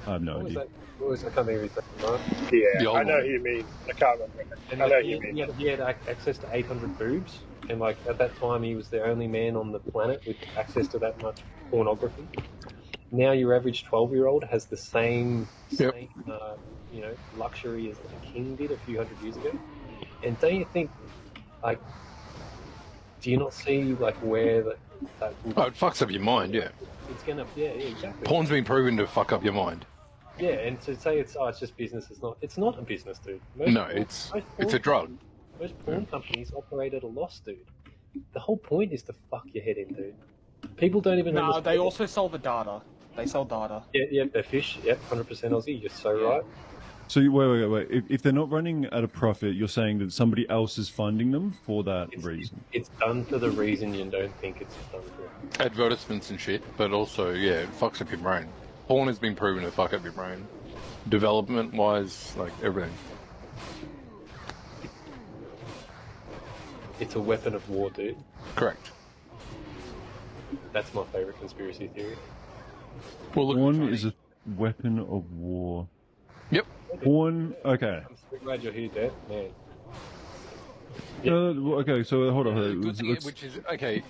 A: I have no
D: What was
A: idea.
D: that? What was, I can't think of his name. Right?
E: Yeah,
B: The old
E: I know
B: one.
E: who you mean. I can't remember.
D: And
E: I know
D: like,
E: who you mean.
D: he had access to 800 boobs, and like at that time he was the only man on the planet with access to that much pornography. Now your average 12-year-old has the same,
B: Yep.
D: you know, luxury as the king did a few hundred years ago. And don't you think, like, do you not see like where that
B: Oh, it fucks up your mind, yeah.
D: it's gonna? Yeah, exactly.
B: Porn's been proven to fuck up your mind.
D: Yeah, and to say it's just business, it's not a business, dude.
B: No, it's a drug.
D: Most porn companies operate at a loss, dude. The whole point is to fuck your head in, dude. People don't even
C: No,
D: understand.
C: they also sell the data. They sell data.
D: Yeah, they're fish. Yep, 100% Aussie. You're so right.
A: So wait. If they're not running at a profit, you're saying that somebody else is funding them for that reason.
D: It's done for the reason you don't think it's done for.
B: Advertisements and shit, but also, yeah, it fucks up your brain. Porn has been proven to fuck up your brain. Development-wise, like, everything.
D: It's a weapon of war, dude.
B: Correct.
D: That's my favorite conspiracy theory.
B: Well, look,
A: Porn is a weapon of war.
B: Yep.
A: Porn, okay.
D: I'm so glad you're here, Dave. Man.
A: Okay, so hold on.
B: Good thing,
A: Let's-
B: which is, okay,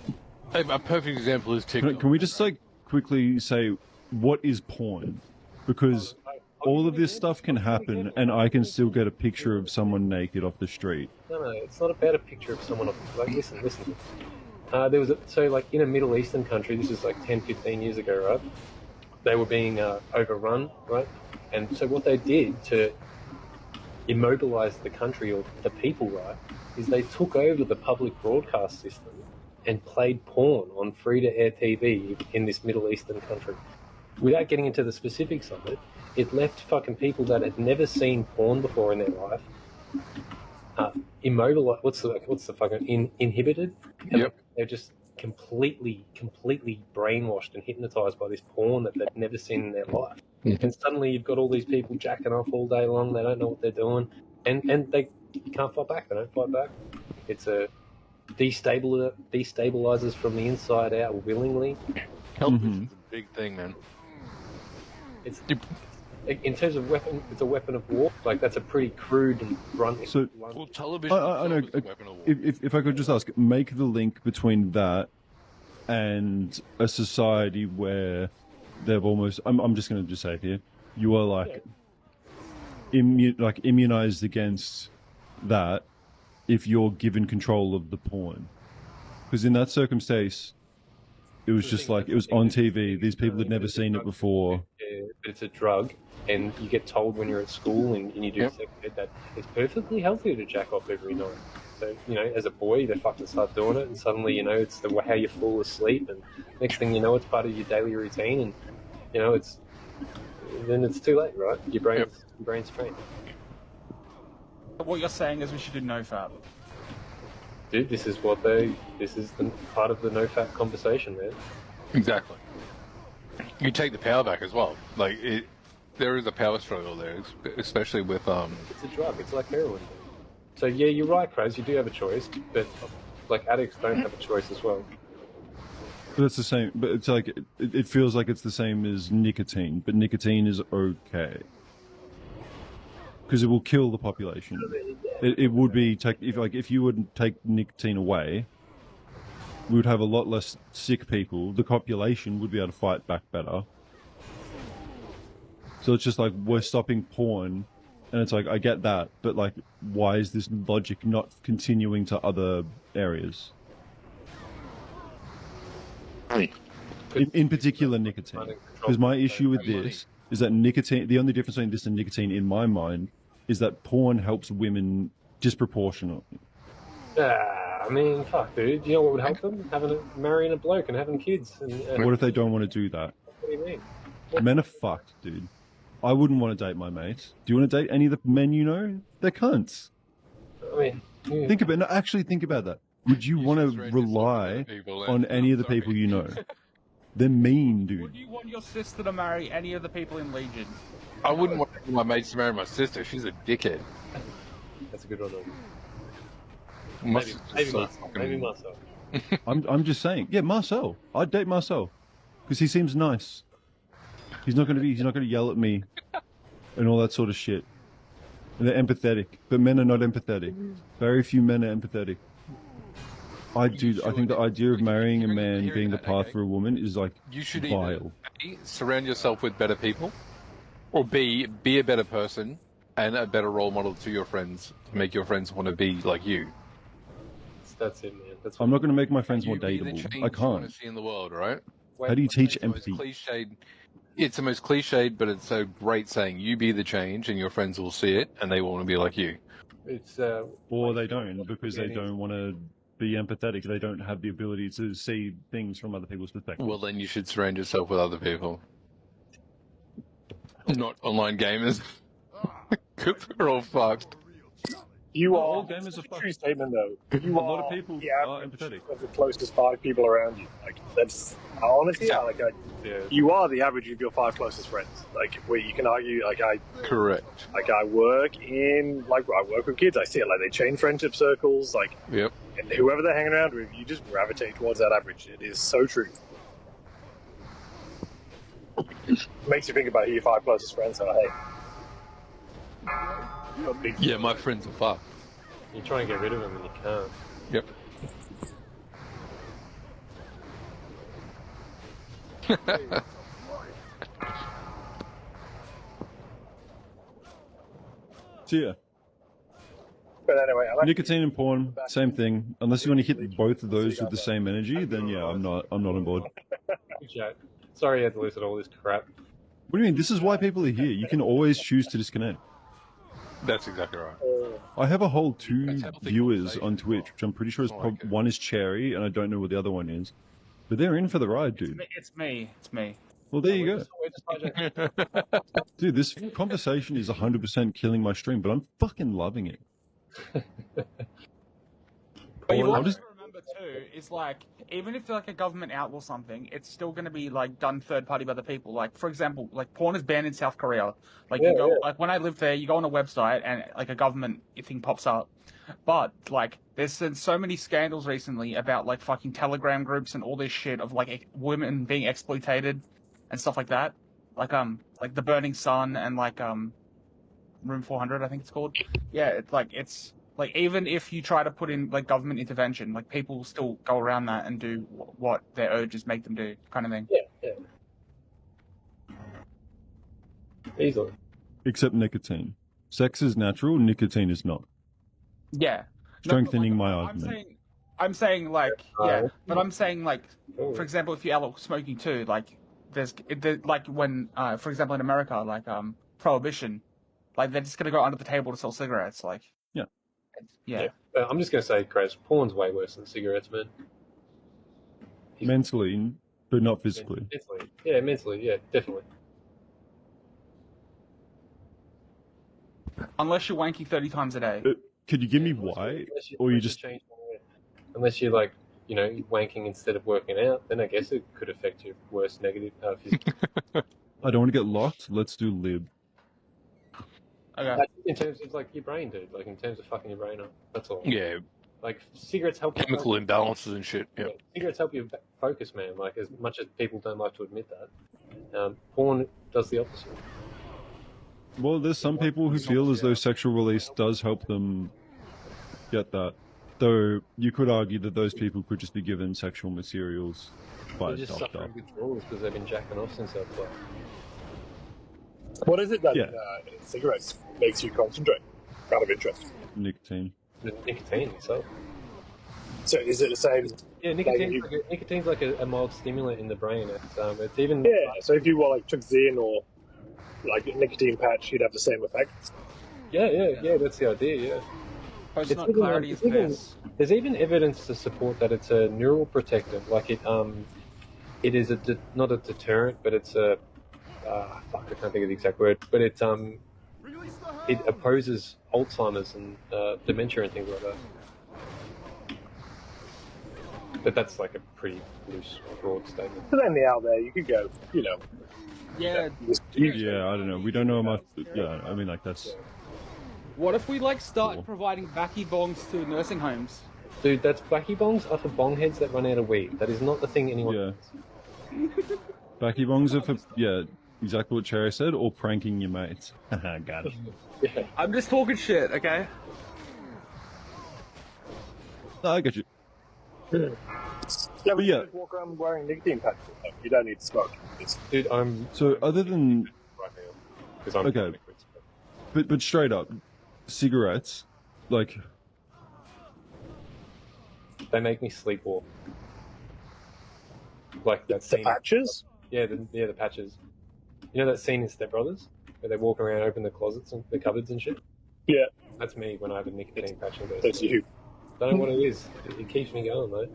B: a perfect example is TikTok.
A: Can we just like quickly say what is porn? Because all of this stuff can happen, and I can still get a picture of someone naked off the street.
D: No, it's not about a picture of someone. Like, listen. There was like in a Middle Eastern country. This is like 10, 15 years ago, right? They were being overrun, right? And so what they did to immobilize the country or the people, right, is they took over the public broadcast system and played porn on free-to-air TV in this Middle Eastern country. Without getting into the specifics of it, it left fucking people that had never seen porn before in their life immobilized. What's the fucking inhibited? And
B: Yep.
D: they're just completely brainwashed and hypnotized by this porn that they've never seen in their life.
B: Mhm.
D: And suddenly you've got all these people jacking off all day long. They don't know what they're doing, and they can't fight back. They don't fight back. It's a destabilizes from the inside out willingly.
B: Health
A: Mhm.
B: is a big thing, man.
D: It's
B: You-
D: in terms of weapon. It's a weapon of war. Like that's a pretty crude and blunt.
A: So-
B: Well, television
A: I know.
B: itself is a weapon of war.
A: If I could just ask, make the link between that and a society where they've almost. I'm just going to just say it here. You are like immunized against that if you're given control of the porn, because in that circumstance, it was just like it was on TV. These people had never seen it before.
D: It's a drug, and you get told when you're at school and you do
B: Yep.
D: sex ed that it's perfectly healthy to jack off every night. So, as a boy, they fucking start doing it, and suddenly, it's how you fall asleep, and next thing you know, it's part of your daily routine, and, then it's too late, right? Your brain's trained.
C: What you're saying is we should do no fap.
D: Dude, this is the part of the no-fat conversation, man.
B: Exactly. You take the power back as well. Like, there is a power struggle there, especially with,
D: It's a drug, it's like heroin. So, yeah, you're right, Kraz, you do have a choice, but, like, addicts don't have a choice as well.
A: But it's the same. But it's like it feels like it's the same as nicotine. But nicotine is okay because it will kill the population. It would be if you would take nicotine away, we would have a lot less sick people. The population would be able to fight back better. So it's just like we're stopping porn, and it's like I get that, but like, why is this logic not continuing to other areas? In particular, nicotine. Because my issue with this is that nicotine, the only difference between this and nicotine in my mind is that porn helps women disproportionately.
D: I mean, fuck, dude. You know what would help them? Marrying a bloke and having kids. And
A: What if they don't want to do that?
D: what do you mean?
A: Men are fucked, dude. I wouldn't want to date my mates. Do you want to date any of the men you know? They're cunts.
D: I mean, yeah.
A: Think about it. No, actually think about that. Would you want to
B: should surrender yourself
A: rely
B: to other people
A: on
B: and-
A: any of the
B: sorry.
A: people you know? They're mean,
C: Would
A: dude.
C: you want your sister to marry any of the people in Legion?
B: I wouldn't want my mates to marry my sister. She's a dickhead.
D: That's a good one.
B: My
D: Maybe,
B: sister's
D: maybe
B: so
D: Marcel.
B: fucking-
D: Maybe Marcel.
A: I'm just saying. Yeah, Marcel. I'd date Marcel because he seems nice. He's not going to yell at me and all that sort of shit. And they're empathetic, but men are not empathetic. Very few men are empathetic. I think the idea of marrying a man being the path for a woman is like
B: You should either
A: vile.
B: A, surround yourself with better people, or B, be a better person and a better role model to your friends to make your friends want to be like you.
D: That's it, man. That's
A: I'm not going to make my friends more
B: You be the
A: dateable.
B: change
A: I
B: you want
A: can't.
B: to see in the world, right?
A: How do you teach
B: It's the most
A: empathy?
B: cliched. It's the most cliched, but it's so great saying you be the change and your friends will see it and they want to be like you.
D: It's
A: Or they don't because they don't want to be empathetic. They don't have the ability to see things from other people's perspective.
B: Well, then you should surround yourself with other people. Not online gamers. Because they're all fucked.
E: You
A: All
E: are.
A: gamers are
E: It's a
A: fucked.
E: true statement, though. You
A: A lot of
E: are
A: people
E: the
A: are
E: average
A: empathetic.
E: of the closest 5 people around you. Like that's honestly,
D: yeah.
E: you are the average of your 5 closest friends. Like where you can argue,
B: Correct.
E: I work with kids. I see it like they chain friendship circles. Like,
B: Yep.
E: and whoever they're hanging around with, you just gravitate towards that average. It is so true. Makes you think about who your 5 closest friends are. Hey. You're a big-
B: Yeah, my friends are fucked.
D: You try and get rid of them and you can't.
B: Yep.
A: So yeah,
E: But anyway, I'm actually,
A: nicotine and porn, same thing. Unless you want to hit both of those with the same energy, then yeah, I'm not on board.
D: Good chat. Sorry you had to listen to all this crap.
A: What do you mean? This is why people are here. You can always choose to disconnect.
B: That's exactly right.
A: I have a whole 2
B: That's healthy
A: viewers on
B: conversation.
A: Twitch, which I'm pretty sure is
B: I like it.
A: one is Cherry, and I don't know what the other one is. But they're in for the ride, dude.
C: It's me. It's me.
A: Well, there you
D: We're
A: go.
D: just hijacking.
A: Dude, this conversation is 100% killing my stream, but I'm fucking loving it.
C: But you've
A: Well,
C: also
A: I'm just-
C: got to remember too, is like even if like a government outlaw something, it's still going to be like done third party by the people. Like for example, like porn is banned in South Korea. Like you go, like when I lived there, you go on a website and like a government thing pops up. But like there's been so many scandals recently about like fucking Telegram groups and all this shit of like women being exploited and stuff like that. Like the Burning Sun and like Room 400, I think it's called. Yeah, it's like even if you try to put in like government intervention, like people will still go around that and do what their urges make them do, kind of thing.
D: Yeah. Easily.
A: Except nicotine. Sex is natural, nicotine is not.
C: Yeah.
A: Strengthening
C: No, but,
A: my
C: like,
A: argument.
C: I'm saying like yeah,
D: Oh.
C: but I'm saying like
D: Oh.
C: for example, if you outlaw smoking too, like like when for example in America, like prohibition, like they're just gonna go under the table to sell cigarettes, like
A: Yeah.
C: yeah.
D: I'm just going to say, Chris, porn's way worse than cigarettes, man.
A: Mentally, but not physically.
D: Mentally. Yeah, mentally, yeah, definitely.
C: Unless you're wanking 30 times a day.
A: Could you give me
D: Unless
A: why?
D: Or
A: you
D: you
A: just-
D: change. Unless you're like, you know, wanking instead of working out, then I guess it could affect your worst negative physical.
A: I don't want to get locked. Let's do lib.
C: Okay.
D: Like, in terms of like your brain, dude. Like in terms of fucking your brain up. That's all.
B: Yeah,
D: Like cigarettes help you
B: chemical
D: focus.
B: imbalances and shit.
D: Yeah,
B: Yep.
D: cigarettes help you focus, man. Like as much as people don't like to admit that, porn does the opposite.
A: Well, there's some people who feel as though sexual release does help them get that. Though you could argue that those people could just be given sexual materials by
D: They're
A: a
D: just
A: doctor.
D: suffering withdrawals because they've been jacking off since they're like,
E: What is it that
A: Yeah.
E: in cigarettes makes you concentrate? Kind of interesting.
A: Nicotine.
D: the nicotine itself.
E: So is it the same?
D: Yeah, nicotine's like a mild stimulant in the brain. It's even
E: Yeah. So if you took Zen or like a nicotine patch, you'd have the same effect.
D: yeah. That's the idea. Yeah.
C: Post nut
D: even-
C: clarity is
D: it's even-
C: piss.
D: There's even evidence to support that it's a neural protectant. Like it is not a deterrent, but it's a fuck, I can't think of the exact word. But it opposes Alzheimer's and dementia and things like that. But that's like a pretty loose, broad statement.
E: But then out there, you could go, you know.
C: Yeah.
A: Yeah, I don't know. We don't know much. Yeah, I mean, like that's.
C: What if we like start
A: Cool.
C: providing backy bongs to nursing homes?
D: Dude, that's backy bongs are for bong heads that run out of weed. That is not the thing anyone.
A: Yeah. Backy bongs are for exactly what Cherry said, or pranking your mates. Haha, got it.
D: Yeah.
C: I'm just talking shit, okay?
A: No, I get you.
E: Yeah, but
A: yeah.
E: you just walk around wearing nicotine patches. You don't need to smoke.
D: Dude, I'm
A: So other than
D: right now because I'm
A: Okay.
D: trying to quit smoking.
A: but straight up, cigarettes, like
D: They make me sleepwalk. Like that
E: The
D: scene.
E: patches?
D: Yeah, the patches. You know that scene in Step Brothers where they walk around, open the closets and the cupboards and shit.
E: Yeah,
D: That's me when I have a nicotine patch and go. to
E: that's
D: sleep.
E: you.
D: Don't know what it is. It keeps me going though.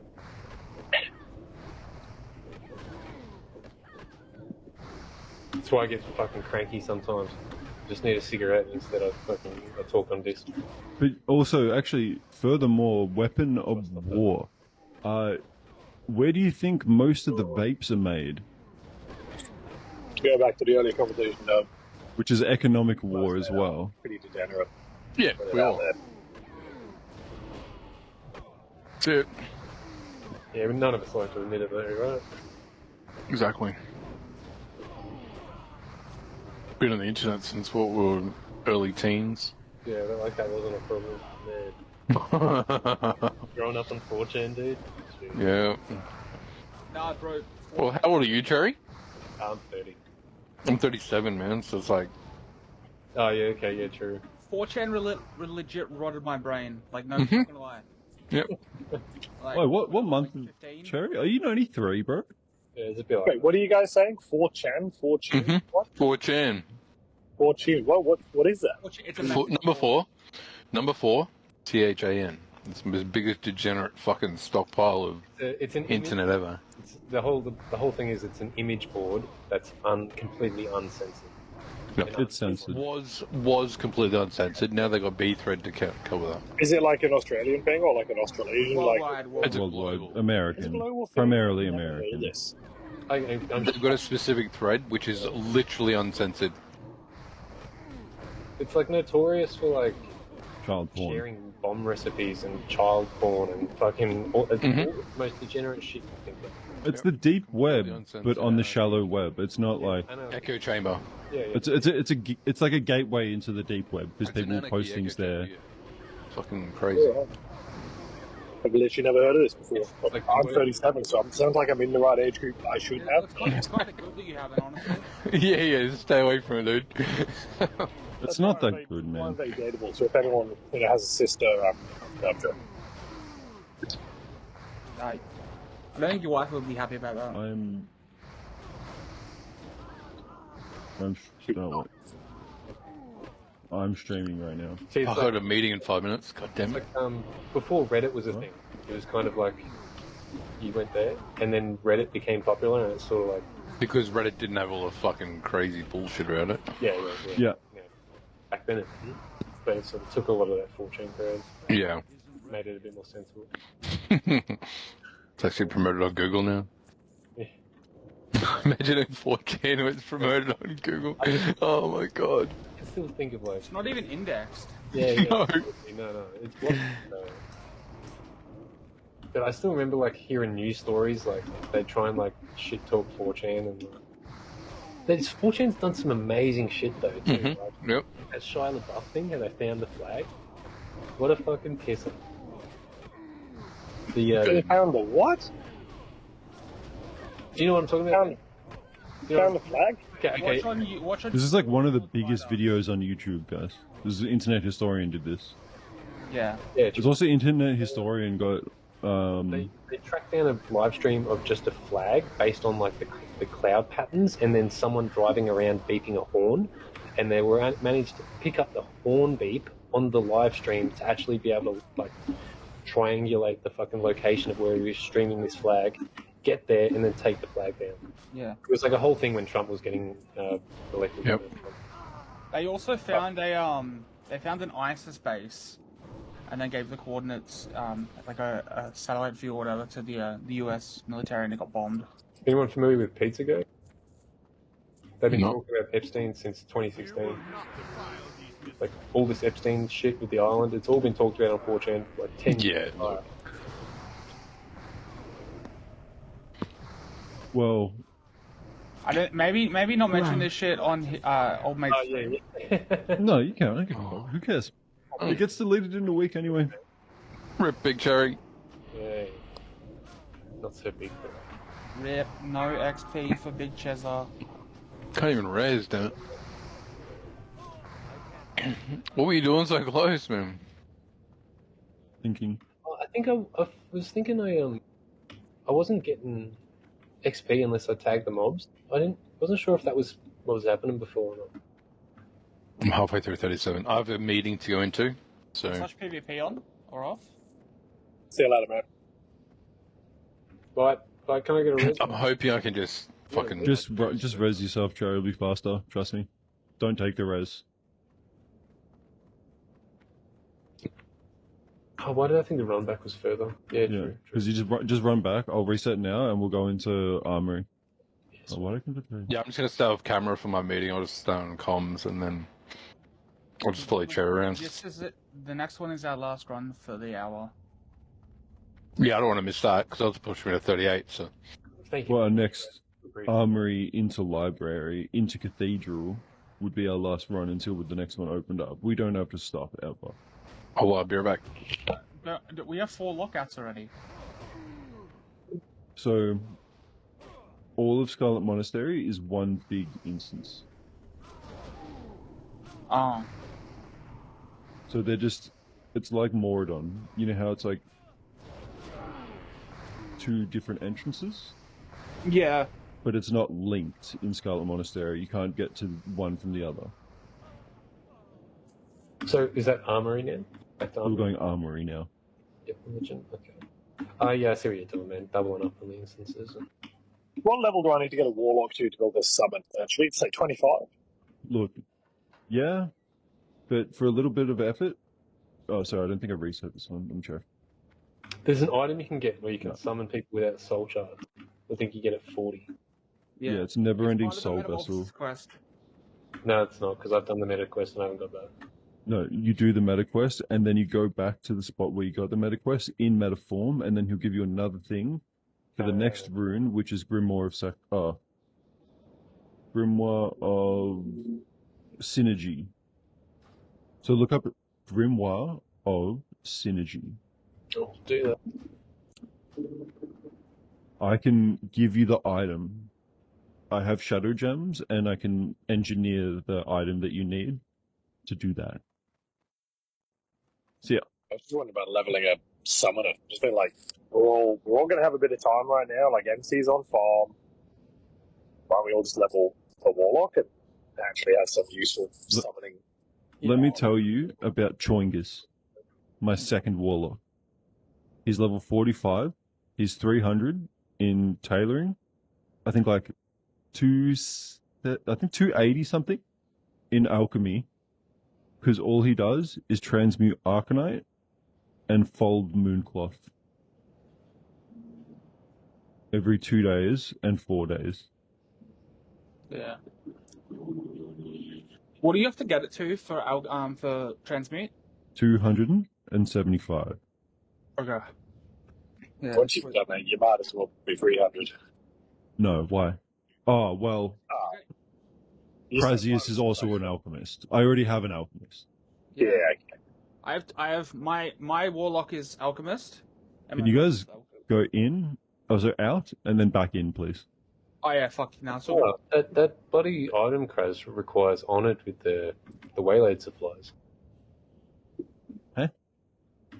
D: That's why I get fucking cranky sometimes. Just need a cigarette instead of fucking a talk on disc.
A: but also actually furthermore, weapon of war. Where do you think most of the vapes are made?
E: Go back to the earlier conversation, though.
A: Which is economic war as well.
E: Pretty degenerate.
B: Yeah,
E: Put it
B: we
E: out
B: all.
E: there.
B: That's it.
D: Yeah, but none of us like to admit it though, right?
B: Exactly. Been on the internet since what we were early teens.
D: Yeah, but like that wasn't a problem. Man. Growing up on 4chan, dude. Jeez.
B: Yeah.
C: Nah, bro.
B: Well, how old are you, Cherry?
D: I'm 30.
B: I'm 37, man. So it's like,
D: Oh yeah, okay, yeah, true.
C: 4chan legit rotted my brain. Like, no
B: Mhm.
C: fucking lie.
B: yep.
C: Like,
A: Wait, what month?
C: Like 15?
A: Cherry, are you 93, bro?
D: Yeah, it's a bit like
E: Wait, what are you guys saying? 4chan? 4chan?
B: Mhm.
E: What?
B: 4chan.
E: 4chan? What is that?
C: It's a
B: Number four, THAN. It's the biggest degenerate fucking stockpile of
D: it's an
B: internet ever.
D: It's, the whole thing is it's an image board that's completely uncensored.
B: No,
A: It's censored.
B: was completely uncensored. Now they got B thread to cover that.
E: Is it like an Australian thing or like an Australasian?
C: Worldwide,
B: It's a
A: Worldwide,
B: global.
E: It's a
A: American,
E: global thing.
A: primarily
E: Never heard of
A: American.
E: this.
D: I'm
B: They've got a specific thread which is literally uncensored.
D: It's like notorious for like
A: Child porn.
D: sharing bomb recipes and child porn and fucking all the most degenerate shit you think of.
A: It's the deep web,
B: uncensored.
A: but on the shallow web. It's not like
D: I know.
B: Echo chamber.
D: Yeah, yeah.
A: it's like a gateway into the deep web because
B: It's an
A: people
B: anarchy
A: post
B: echo
A: things
B: chamber,
A: there.
B: yeah. Fucking crazy.
E: I've literally never heard of this before.
D: It's like-
E: I'm 37, so it sounds like I'm in the right age group I should have.
C: It's kind of good that you haven't, honestly.
B: yeah, just stay away from it, dude.
A: It's not
E: why
A: that
E: I'm
A: good,
E: I'm
A: man.
E: very dateable, so if anyone has a sister, I'm sure.
C: I don't think your wife would be happy about that.
A: I'm streaming right now.
D: See, it's
B: I've
D: like,
B: got a meeting in 5 minutes. God damn
D: it's
B: it.
D: like before Reddit was a thing, it was kind of like you went there, and then Reddit became popular, and it's sort of like
B: Because Reddit didn't have all the fucking crazy bullshit around it.
A: Yeah.
D: Back then, but it sort of took a lot of that 4chan crowd,
B: Yeah.
D: made it a bit more sensible.
B: It's actually promoted on Google now.
D: Yeah.
B: Imagine if 4chan was promoted on Google. Oh my god.
D: I still think of like
C: It's not even indexed.
D: yeah,
B: No.
D: no, it's blocked. No. But I still remember like hearing news stories like they try and like shit talk 4chan and like, 4chan's done some amazing shit though too.
B: Mhm.
D: Like,
B: Yep.
D: that Shia LaBeouf thing, how they found the flag. What a fucking pisser.
E: They found the what?
D: Do you know what I'm talking about?
E: Found,
D: You know,
E: found the flag?
D: okay.
C: Watch on.
A: This is like one of the biggest videos on YouTube, guys. This is Internet Historian did this.
C: Yeah.
D: Yeah,
A: There's also Internet Historian got
D: they tracked down a live stream of just a flag based on like the cloud patterns, and then someone driving around beeping a horn, and they were managed to pick up the horn beep on the live stream to actually be able to like triangulate the fucking location of where he was streaming this flag, get there, and then take the flag down.
C: Yeah.
D: It was like a whole thing when Trump was getting elected.
B: Yep.
C: They also found they found an ISIS base, and then gave the coordinates, like a satellite view or whatever, to the US military, and it got bombed.
D: Anyone familiar with Pizzagate? They've been
B: No.
D: talking about Epstein since 2016. Like all this Epstein shit with the island, it's all been talked about on 4chan for like 10 years.
B: Yeah, look.
A: Well,
C: I don't. Maybe not mention this shit on old mate's
E: Oh,
C: stream.
E: yeah.
A: no, you can't. I don't give a fuck. Who cares? It gets deleted in a week anyway.
B: Rip Big Cherry.
D: Yeah. Not so big. But...
C: Rip. No XP for Big Chezza.
B: Can't even raise, damn it. What were you doing so close, man?
A: Thinking.
D: I think I was thinking I wasn't getting XP unless I tagged the mobs. Wasn't sure if that was what was happening before or not.
B: I'm halfway through 37. I have a meeting to go into, so...
C: Such PvP on or off?
E: See you later, man.
D: But can I get a res?
B: I'm hoping I can just fucking...
A: Just res yourself, Joe. It'll be faster. Trust me. Don't take the res.
D: Oh, why did I think the run back was further? Yeah,
A: Yeah,
D: true.
A: because you just run back. I'll reset now, and we'll go into armory.
D: Yes.
A: Oh, what I can put there?
B: Yeah, I'm just gonna stay off camera for my meeting. I'll just stay on comms, and then I'll just follow Cherry around.
C: This is it. The next one is our last run for the hour.
B: Yeah, I don't want to miss that, because I'll just push me to 38, so...
D: Thank you.
A: Well, our next
D: Agreed.
A: armory into library into cathedral would be our last run until the next one opened up. We don't have to stop ever.
B: Oh, well, I'll be right back.
C: No, we have 4 lockouts already.
A: So, all of Scarlet Monastery is one big instance.
C: Oh.
A: So they're just, it's like Moradon. You know how it's like 2 different entrances?
C: Yeah.
A: But it's not linked in Scarlet Monastery. You can't get to one from the other.
D: So is that armory now? Back to
A: We're
D: armory?
A: going armory now.
D: Yep, religion. Okay. Yeah, I see what you're doing, man. Doubling up on the instances.
E: What level do I need to get a warlock to build this summon? Actually, it's like 25.
A: Look, yeah, but for a little bit of effort. Oh, sorry, I don't think I reset this one. I'm sure.
D: There's an item you can get where you can
A: No.
D: summon people without soul shard. I think you get it 40.
A: Yeah, it's never-ending
C: It's part
A: soul
C: of the
A: vessel.
C: Metamorphosis quest.
D: No, it's not, because I've done the meta quest and I haven't got that.
A: No, you do the meta quest, and then you go back to the spot where you got the meta quest in meta form, and then he'll give you another thing for the next rune, which is Grimoire of Grimoire of Synergy. So look up Grimoire of Synergy.
D: Oh, do that.
A: I can give you the item. I have shadow gems, and I can engineer the item that you need to do that. So yeah,
E: I was just wondering about leveling a summoner. Just feel like we're all going to have a bit of time right now. Like MC's on farm. Why don't we all just level a warlock and actually have some useful summoning?
A: let me tell you about Choingus, my second warlock. He's level 45. He's 300 in tailoring. I think like 280 something in alchemy. Because all he does is transmute Arcanite and fold Mooncloth. Every 2 days and 4 days.
C: Yeah. What do you have to get it to for transmute?
A: 275.
C: Okay. Yeah.
E: Once you've done that, you might as well be 300.
A: No, why? Oh, well,
E: You said
A: Prazius is
E: might
A: also
E: as well.
A: an alchemist. I already have an alchemist.
E: Yeah, okay.
C: I have my warlock is alchemist. and
A: Can
C: my
A: you
C: warlock
A: guys
C: is alchemist.
A: go in, also out, and then back in, please?
C: Oh yeah, fuck now. So
D: Oh, that bloody item crash requires Honored with the waylaid supplies.
A: Huh?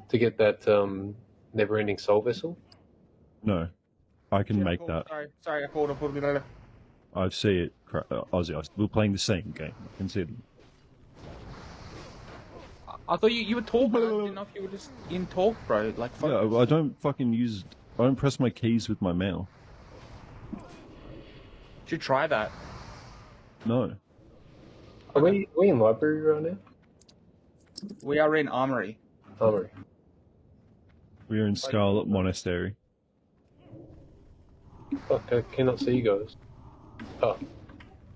D: To get that never-ending soul vessel.
A: No. I can
C: Yeah,
A: make
C: cool.
A: that.
C: Sorry, I pulled it later.
A: I see it. Ozzy, we're playing the same game. I can see it.
C: I thought you were talking. I didn't know if you were just in talk, bro. Like, fuck.
A: Yeah, I don't fucking use. I don't press my keys with my mouth.
C: Should try that.
A: No.
D: Are we in library right now?
C: We are in Armory.
D: Armory.
A: We are in Scarlet Monastery.
D: Fuck, I cannot see you guys. Oh,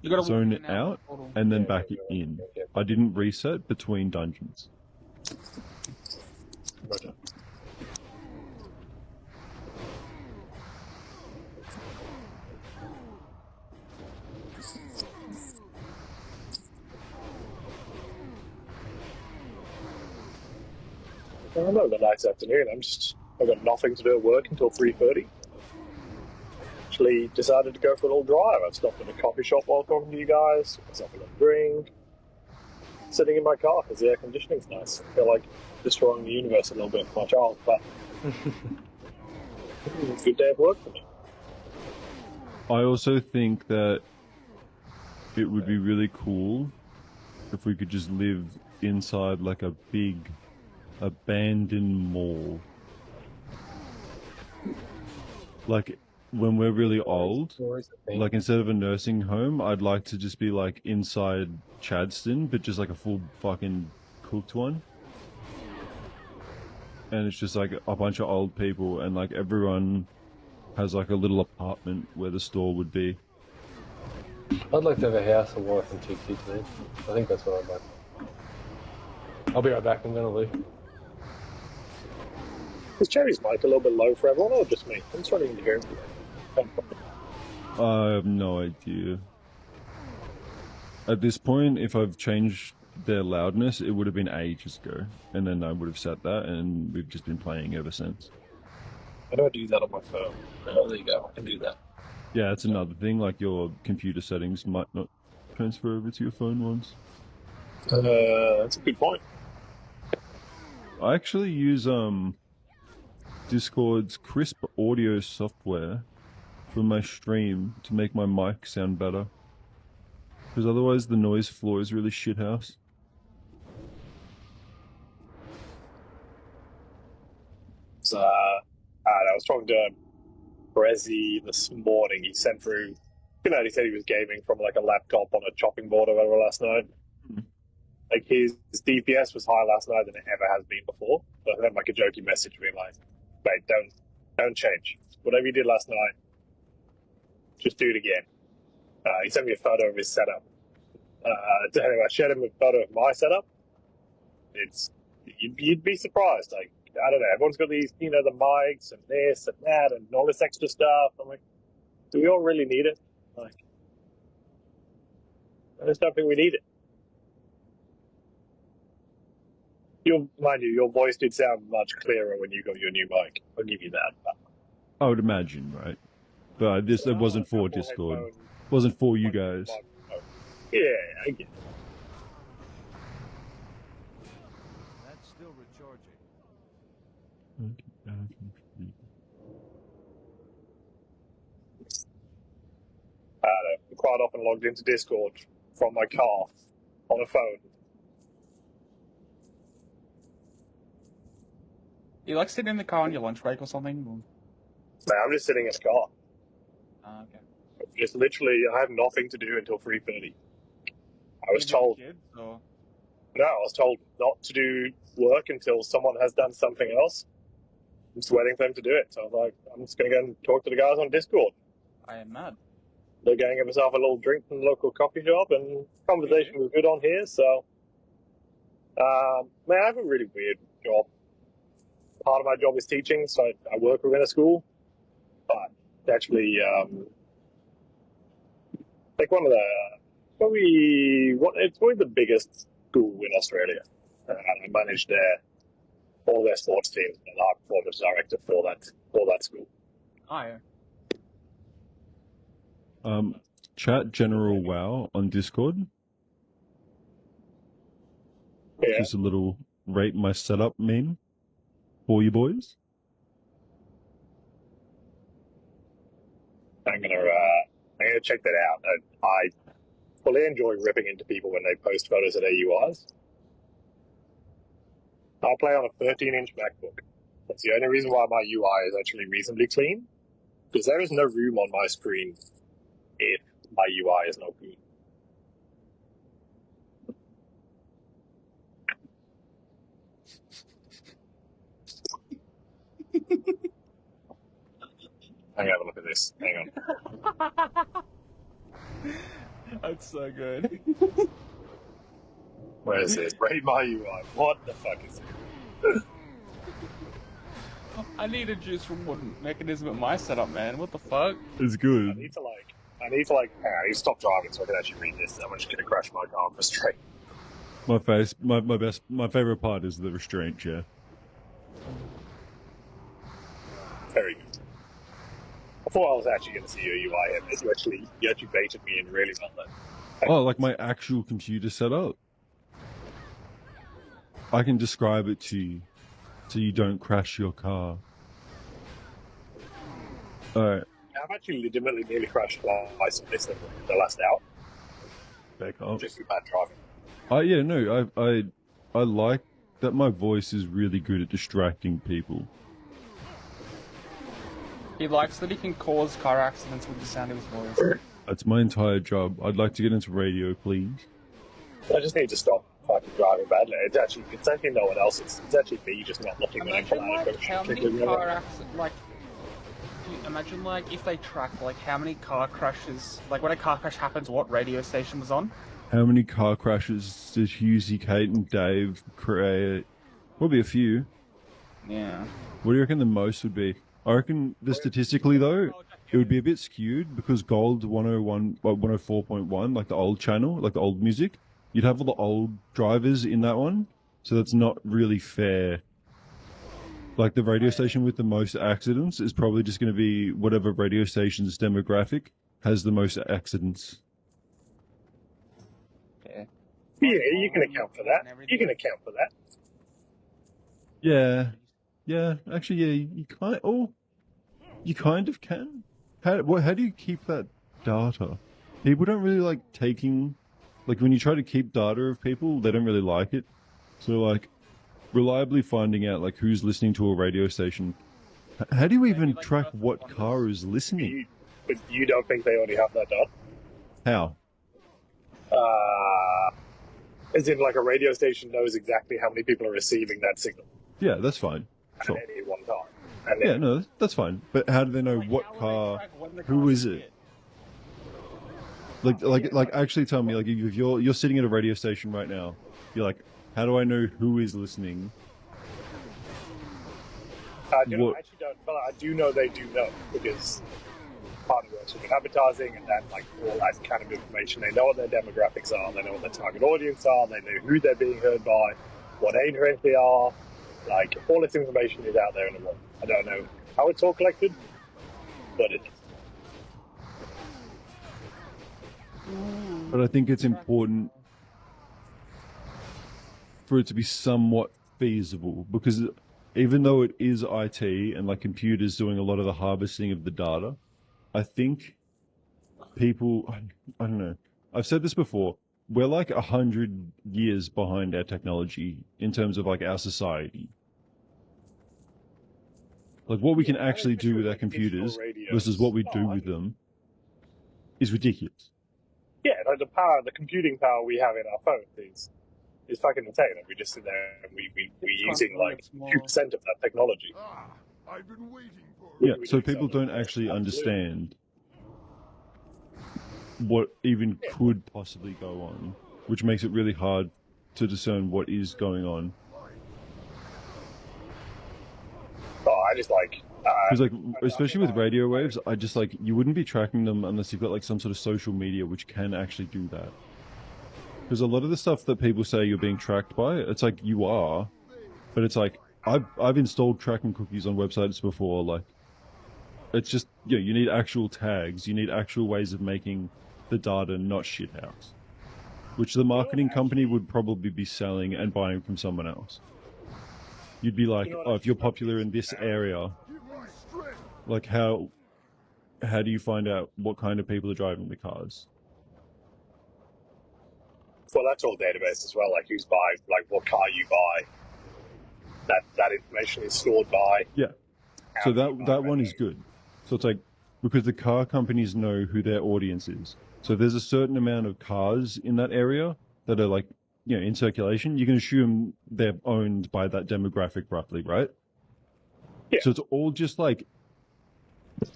C: You gotta
A: Zone
C: walk in and
A: out
C: the portal.
A: and then
D: Yeah,
A: back
D: yeah,
A: in.
D: yeah.
A: I didn't reset between dungeons.
D: Roger.
E: I don't know, the nice afternoon. I've got nothing to do at work until 3:30. Actually decided to go for a little drive. I stopped at a coffee shop while talking to you guys, got myself a little drink. Sitting in my car because the air conditioning's nice. I feel like destroying the universe a little bit for my child, but it's a good day of work for me.
A: I also think that it would be really cool if we could just live inside like a big abandoned mall. Like when we're really old, like instead of a nursing home, I'd like to just be like inside Chadston, but just like a full fucking cooked one. And it's just like a bunch of old people, and like everyone has like a little apartment where the store would be.
D: I'd like to have a house, a wife, and 2 kids, man. I think that's what I'd like. I'll be right back. I'm gonna leave.
E: Is Cherry's mic a little bit low for everyone, or just me? I'm starting to hear him.
A: I have no idea. At this point, if I've changed their loudness, it would have been ages ago, and then I would have set that, and we've just been playing ever since.
E: How do I do that on my phone? Oh, there you go. I can do that.
A: Yeah, that's another thing. Like your computer settings might not transfer over to your phone ones.
E: That's a good point.
A: I actually use Discord's crisp audio software for my stream to make my mic sound better. Because otherwise the noise floor is really shithouse.
E: So, I was talking to Brezzy this morning. He sent through, he said he was gaming from like a laptop on a chopping board or whatever last night. Like his DPS was higher last night than it ever has been before. So I sent like a jokey message being like, mate, don't change. Whatever you did last night, just do it again. He sent me a photo of his setup. Anyway, I shared him a photo of my setup. You'd be surprised. Like, I don't know, everyone's got these, the mics and this and that and all this extra stuff. I'm like, do we all really need it? Like, I just don't think we need it. Mind you, your voice did sound much clearer when you got your new mic. I'll give you that.
A: I would imagine, right? But it wasn't for Discord. It wasn't for you guys.
E: Yeah, I get it.
F: That's still recharging.
E: I quite often logged into Discord from my car on a phone.
C: You like sitting in the car on your lunch break or something?
E: Man, I'm just sitting in the car.
C: Okay.
E: Just literally, I have nothing to do until 3:30. I was
C: You have
E: told,
C: kids, or-
E: no, I was told not to do work until someone has done something else. I'm just waiting for them to do it. So I was like, I'm just going to go and talk to the guys on Discord.
C: I am mad.
E: They're going to get myself a little drink from the local coffee shop, and conversation was good on here. So, man, I have a really weird job. Part of my job is teaching, so I work within a school. But actually, like one of the it's probably the biggest school in Australia. I manage all their sports teams and I'm the performance director for that school.
C: Oh, yeah.
A: Chat General WoW on Discord.
E: Yeah.
A: Just a little rate my setup meme for you boys.
E: I'm gonna check that out. I fully enjoy ripping into people when they post photos of their UIs. I play on a 13-inch MacBook. That's the only reason why my UI is actually reasonably clean, because there is no room on my screen if my UI is not good. Hang on, have a look at this. Hang on.
C: That's so good.
E: Where is this? Rate my UI. What the fuck is it?
C: I need a juice reward mechanism at my setup, man. What the fuck?
A: It's
E: I
A: good.
E: need to hang on, I need to stop driving so I can actually read this. I'm just gonna crash my car for straight.
A: My favorite part is the restraint chair.
E: Very good. I thought I was actually going to see your UI, and you actually baited me in really well then.
A: Oh, like my actual computer setup. I can describe it to you, so you don't crash your car. Alright,
E: I've actually legitimately nearly crashed twice in this the last hour.
A: back up.
E: Just through bad driving.
A: Yeah, no, I like that my voice is really good at distracting people.
C: He likes that he can cause car accidents with the sound of his voice.
A: That's my entire job. I'd like to get into radio, please.
E: I just need to stop fucking driving badly. It's actually no one else. It's actually me just not looking when I'm
C: Imagine
E: flying.
C: like how many car accidents, like, imagine like if they track like how many car crashes, like when a car crash happens, what radio station was on.
A: How many car crashes did Husey, Kate, and Dave create? Probably a few.
C: Yeah.
A: What do you reckon the most would be? I reckon the statistically though, it would be a bit skewed because Gold 101, 104.1, like the old channel, like the old music, you'd have all the old drivers in that one, so that's not really fair. Like the radio station with the most accidents is probably just going to be whatever radio station's demographic has the most accidents.
C: Yeah.
E: Yeah, you can account for that. You can account for that.
A: Yeah, actually, yeah, you kind of can. How do you keep that data? People don't really like taking, like when you try to keep data of people, they don't really like it. So like, reliably finding out like who's listening to a radio station. How do you even track what car is listening?
E: But you don't think they already have that done?
A: How?
E: As in, like a radio station knows exactly how many people are receiving that signal
A: Yeah, that's fine. Sure.
E: at any one time. And then,
A: Yeah, no, that's fine. But how do they know what car? Who is it? Like, actually tell me, like, if you're sitting at a radio station right now, you're like, how do I know who is listening?
E: I actually don't, but I do know they do know, because part of it works with advertising and that, like, all that kind of information. They know what their demographics are, they know what their target audience are, they know who they're being heard by, what age range they are. Like, all this information is out there in the world. I don't know how it's all collected, but it is.
A: But I think it's important for it to be somewhat feasible, because even though it is IT and like computers doing a lot of the harvesting of the data, I think people, I don't know, I've said this before, we're like 100 years behind our technology in terms of like our society. Like what we can actually do with our computers versus what we do with them is ridiculous.
E: Yeah, like the computing power we have in our phones is fucking insane. And we just sit there and we're using like 2% of that technology.
F: I've been waiting for
A: Yeah, so people don't actually understand what even could possibly go on, which makes it really hard to discern what is going on.
E: Oh, I just like...
A: Because like, especially with radio waves, I just like, you wouldn't be tracking them unless you've got like some sort of social media which can actually do that. Because a lot of the stuff that people say you're being tracked by, it's like you are, but it's like, I've installed tracking cookies on websites before, like, it's just, yeah, you need actual tags, you need actual ways of making the data not shithouse. Which the marketing company would probably be selling and buying from someone else. You'd be like, oh, if you're popular in this area, like how do you find out what kind of people are driving the cars?
E: Well, that's all database as well, like who's buying, like what car you buy. that information is stored by.
A: Yeah. So
E: how you
A: that
E: buy
A: one is good. So it's like, because the car companies know who their audience is. So if there's a certain amount of cars in that area that are like, you know, in circulation, you can assume they're owned by that demographic roughly, right?
E: Yeah.
A: So it's all just like,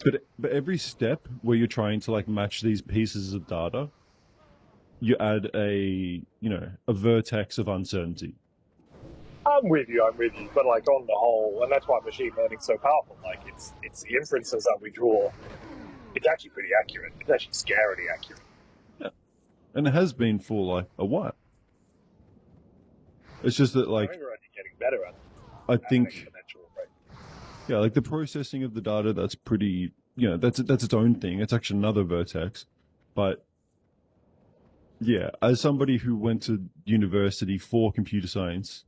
A: but every step where you're trying to like match these pieces of data, you add a vertex of uncertainty.
E: I'm with you, but like on the whole, and that's why machine learning's so powerful. Like it's the inferences that we draw. It's actually pretty accurate. It's actually scarily accurate.
A: Yeah. And it has been for like a while. It's just that like
E: I think we're only getting better at it.
A: I
E: At an
A: think
E: exponential rate.
A: yeah, like the processing of the data, that's pretty, that's its own thing. It's actually another vertex. But yeah, as somebody who went to university for computer science,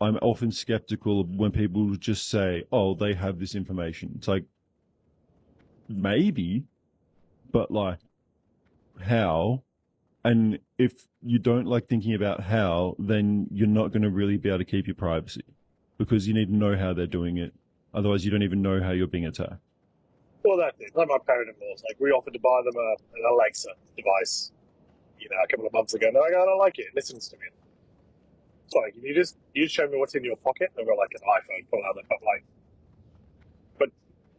A: I'm often skeptical when people just say, oh, they have this information. It's like, maybe, but like, how? And if you don't like thinking about how, then you're not going to really be able to keep your privacy, because you need to know how they're doing it. Otherwise, you don't even know how you're being attacked.
E: Well, that's it. Like my parent-in-laws, like we offered to buy them an Alexa device, a couple of months ago. And they're like, I don't like it. It listens to me. Sorry, can you just show me what's in your pocket? And I've got like an iPhone pull out of the top, like. But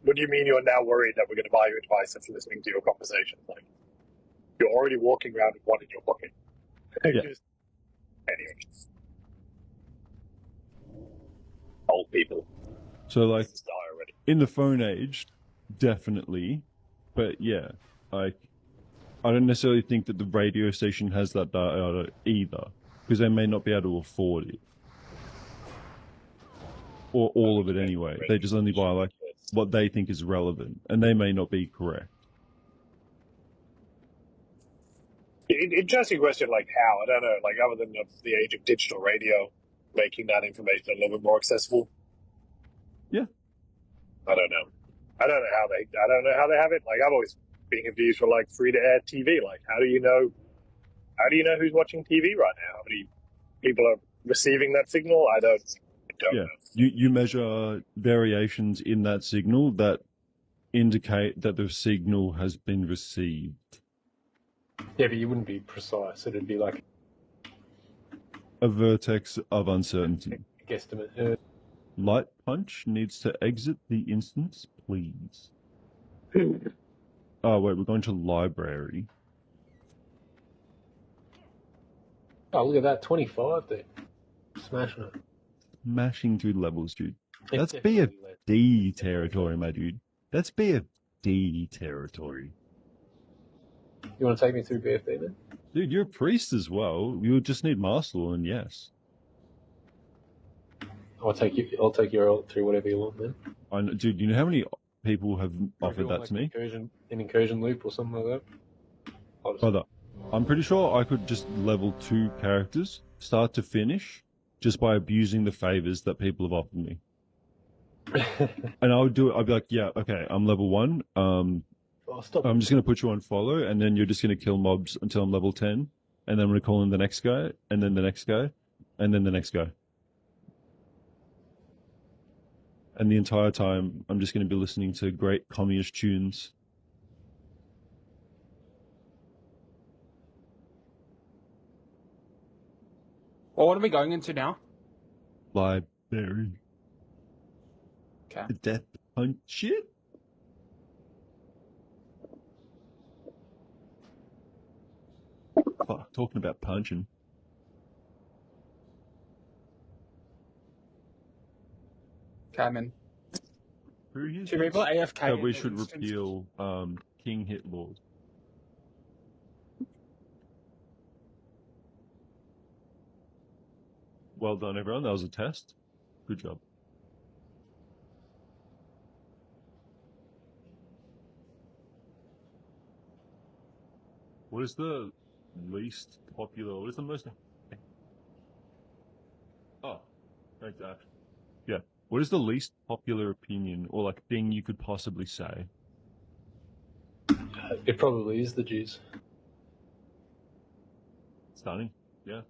E: what do you mean you're now worried that we're going to buy you a device that's listening to your conversation? Like, you're already walking around with one in your pocket.
A: Yeah.
E: Anyway. Old people.
A: So like,
E: This is die already.
A: in the phone age, definitely. But yeah, like, I don't necessarily think that the radio station has that data either, because they may not be able to afford it. Or all of it anyway. They just only buy like what they think is relevant, and they may not be correct.
E: Interesting question, like how? I don't know, like other than the age of digital radio making that information a little bit more accessible.
A: Yeah.
E: I don't know how they have it. Like I've always been confused for like free to air TV. Like how do you know who's watching TV right now? How many people are receiving that signal? I don't
A: Yeah.
E: know.
A: You measure variations in that signal that indicate that the signal has been received.
D: Yeah, but you wouldn't be precise. It'd be like
A: A vertex of uncertainty.
D: a guesstimate.
A: Light punch needs to exit the instance, please. Oh, wait, we're going to library.
D: Oh, look at that, 25 there. Smashing it.
A: Mashing through levels, dude.
D: It's
A: That's BFD
D: definitely less.
A: territory, my dude. That's BFD territory.
D: You want to take me through BFD then?
A: Dude, you're a priest as well. You would just need Master, and yes.
D: I'll take you all through whatever you want, man.
A: Dude, you know how many people have offered that
D: like
A: to me?
D: An incursion loop or something like that.
A: Brother, I'm pretty sure I could just level 2 characters, start to finish, just by abusing the favors that people have offered me. And I would do it. I'd be like, yeah, okay, I'm level 1.
D: Stop.
A: I'm just going to put you on follow, and then you're just going to kill mobs until I'm level 10. And then I'm going to call in the next guy, and then the next guy, and then the next guy. And the entire time, I'm just going to be listening to great communist tunes.
C: Well, what are we going into now?
A: Library.
C: Okay.
A: The death punch shit? Fuck, talking about punching.
C: Okay, I'm in.
A: Who is
C: Two people AFK.
A: that
C: in
A: we
C: the
A: should
C: instance.
A: repeal King Hit laws? Well done, everyone. That was a test. Good job. What is the least popular? What is the most? Oh, thanks, Ash. Yeah. What is the least popular opinion or like thing you could possibly say?
D: It probably is the Jews.
A: Stunning. Yeah.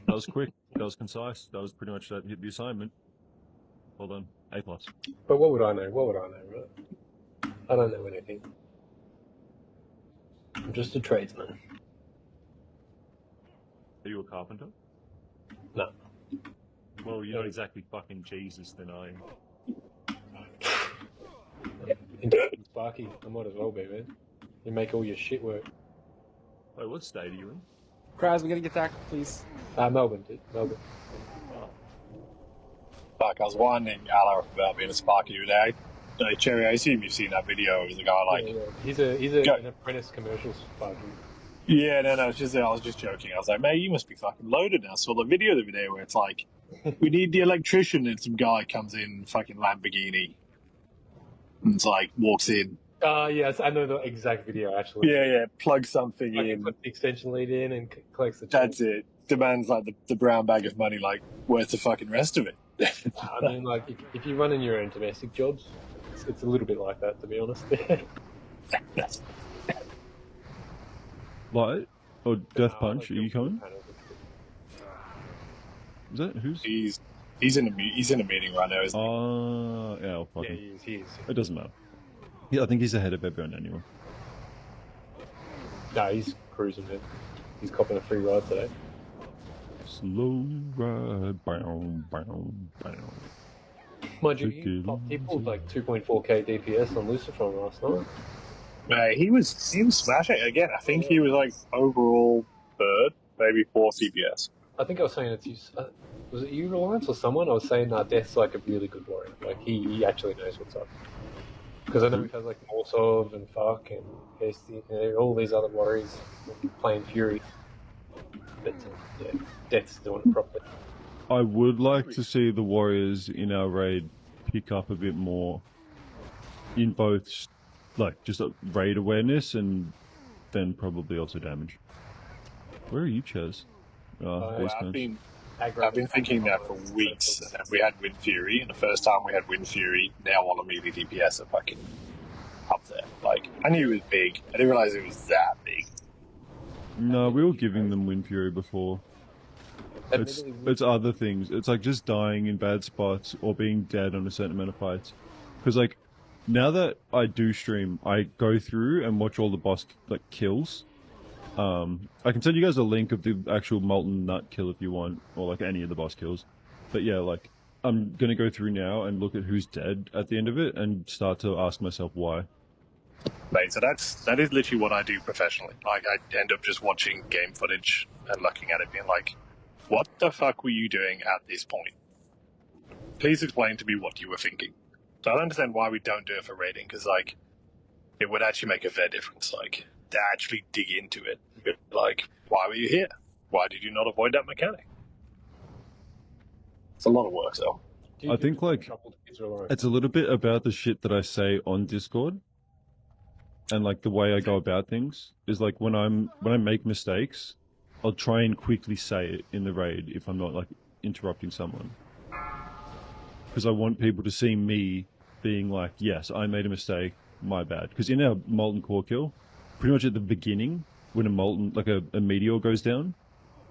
A: That was quick. That was concise. That was pretty much that hit the assignment. Well done. A+.
D: But what would I know? What would I know, right? I don't know anything. I'm just a tradesman.
A: Are you a carpenter?
D: No.
A: Well, you're not exactly fucking Jesus, then, are you?
D: Sparky, I might as well be, man. You make all your shit work.
A: Wait, what state are you in?
C: Kraz, we're gonna get that, please.
D: Melbourne, dude. Melbourne.
E: Fuck, I was whining Ala about being a Sparky today. Cherry, I assume you've seen that video of the guy like...
D: Yeah. He's an apprentice commercial Sparky.
E: Yeah, no, I was just joking. I was like, man, you must be fucking loaded now. I saw the video the other day where it's like, we need the electrician, and some guy comes in, fucking Lamborghini, and it's like, walks in.
D: Yes, I know the exact video, actually.
E: Yeah, plugs something
D: Like,
E: in.
D: put the extension lead in and collects the
E: That's it. Demands like the brown bag of money, like, where's the fucking rest of it?
D: I mean, like, if you're running your own domestic jobs, it's a little bit like that, to be honest.
A: Light? Or Death Punch? Are you coming? Is that who's?
E: He's in a meeting right now, isn't he?
A: Yeah, I'll fuck
D: Yeah,
A: him.
D: he is.
A: It doesn't matter. Yeah, I think he's ahead of everyone anyway.
D: No, he's cruising, man. He's copping a free ride today.
A: Slow ride, bow, bow, bow.
D: Mind you, he pulled like 2.4k DPS on Lucifer last night.
E: He was smashing again. I think he was like overall third, maybe fourth CPS.
D: I think I was saying was it you, Reliance, or someone? I was saying Death's like a really good warrior. Like, he actually knows what's up. Because I know we've had like Morsov and Fuck and Hesty, all these other warriors playing Fury. But yeah, Death's doing it properly.
A: I would like to see the warriors in our raid pick up a bit more in both, like, just raid awareness and then probably also damage. Where are you, Chaz?
E: I've been thinking that for weeks. We had Wind Fury, and the first time we had Wind Fury, now all the melee DPS are fucking up there. Like, I knew it was big. I didn't realize it was that big.
A: No, we were giving them Wind Fury before. It's other things. It's like just dying in bad spots or being dead on a certain amount of fights. Because like now that I do stream, I go through and watch all the boss like kills. I can send you guys a link of the actual Molten Nut kill if you want, or like any of the boss kills. But yeah, like I'm gonna go through now and look at who's dead at the end of it and start to ask myself why.
E: Mate, so that is literally what I do professionally. Like, I end up just watching game footage and looking at it, being like, what the fuck were you doing at this point? Please explain to me what you were thinking. So I don't understand why we don't do it for raiding, because, like, it would actually make a fair difference, like, to actually dig into it. Like, why were you here? Why did you not avoid that mechanic? It's a lot of work, though.
A: I think, like, it's a little bit about the shit that I say on Discord, and, like, the way I go about things is, like, when I make mistakes, I'll try and quickly say it in the raid if I'm not, like, interrupting someone. Because I want people to see me being like, yes, I made a mistake, my bad. Because in our Molten Core kill, pretty much at the beginning, when a Molten, like a meteor goes down,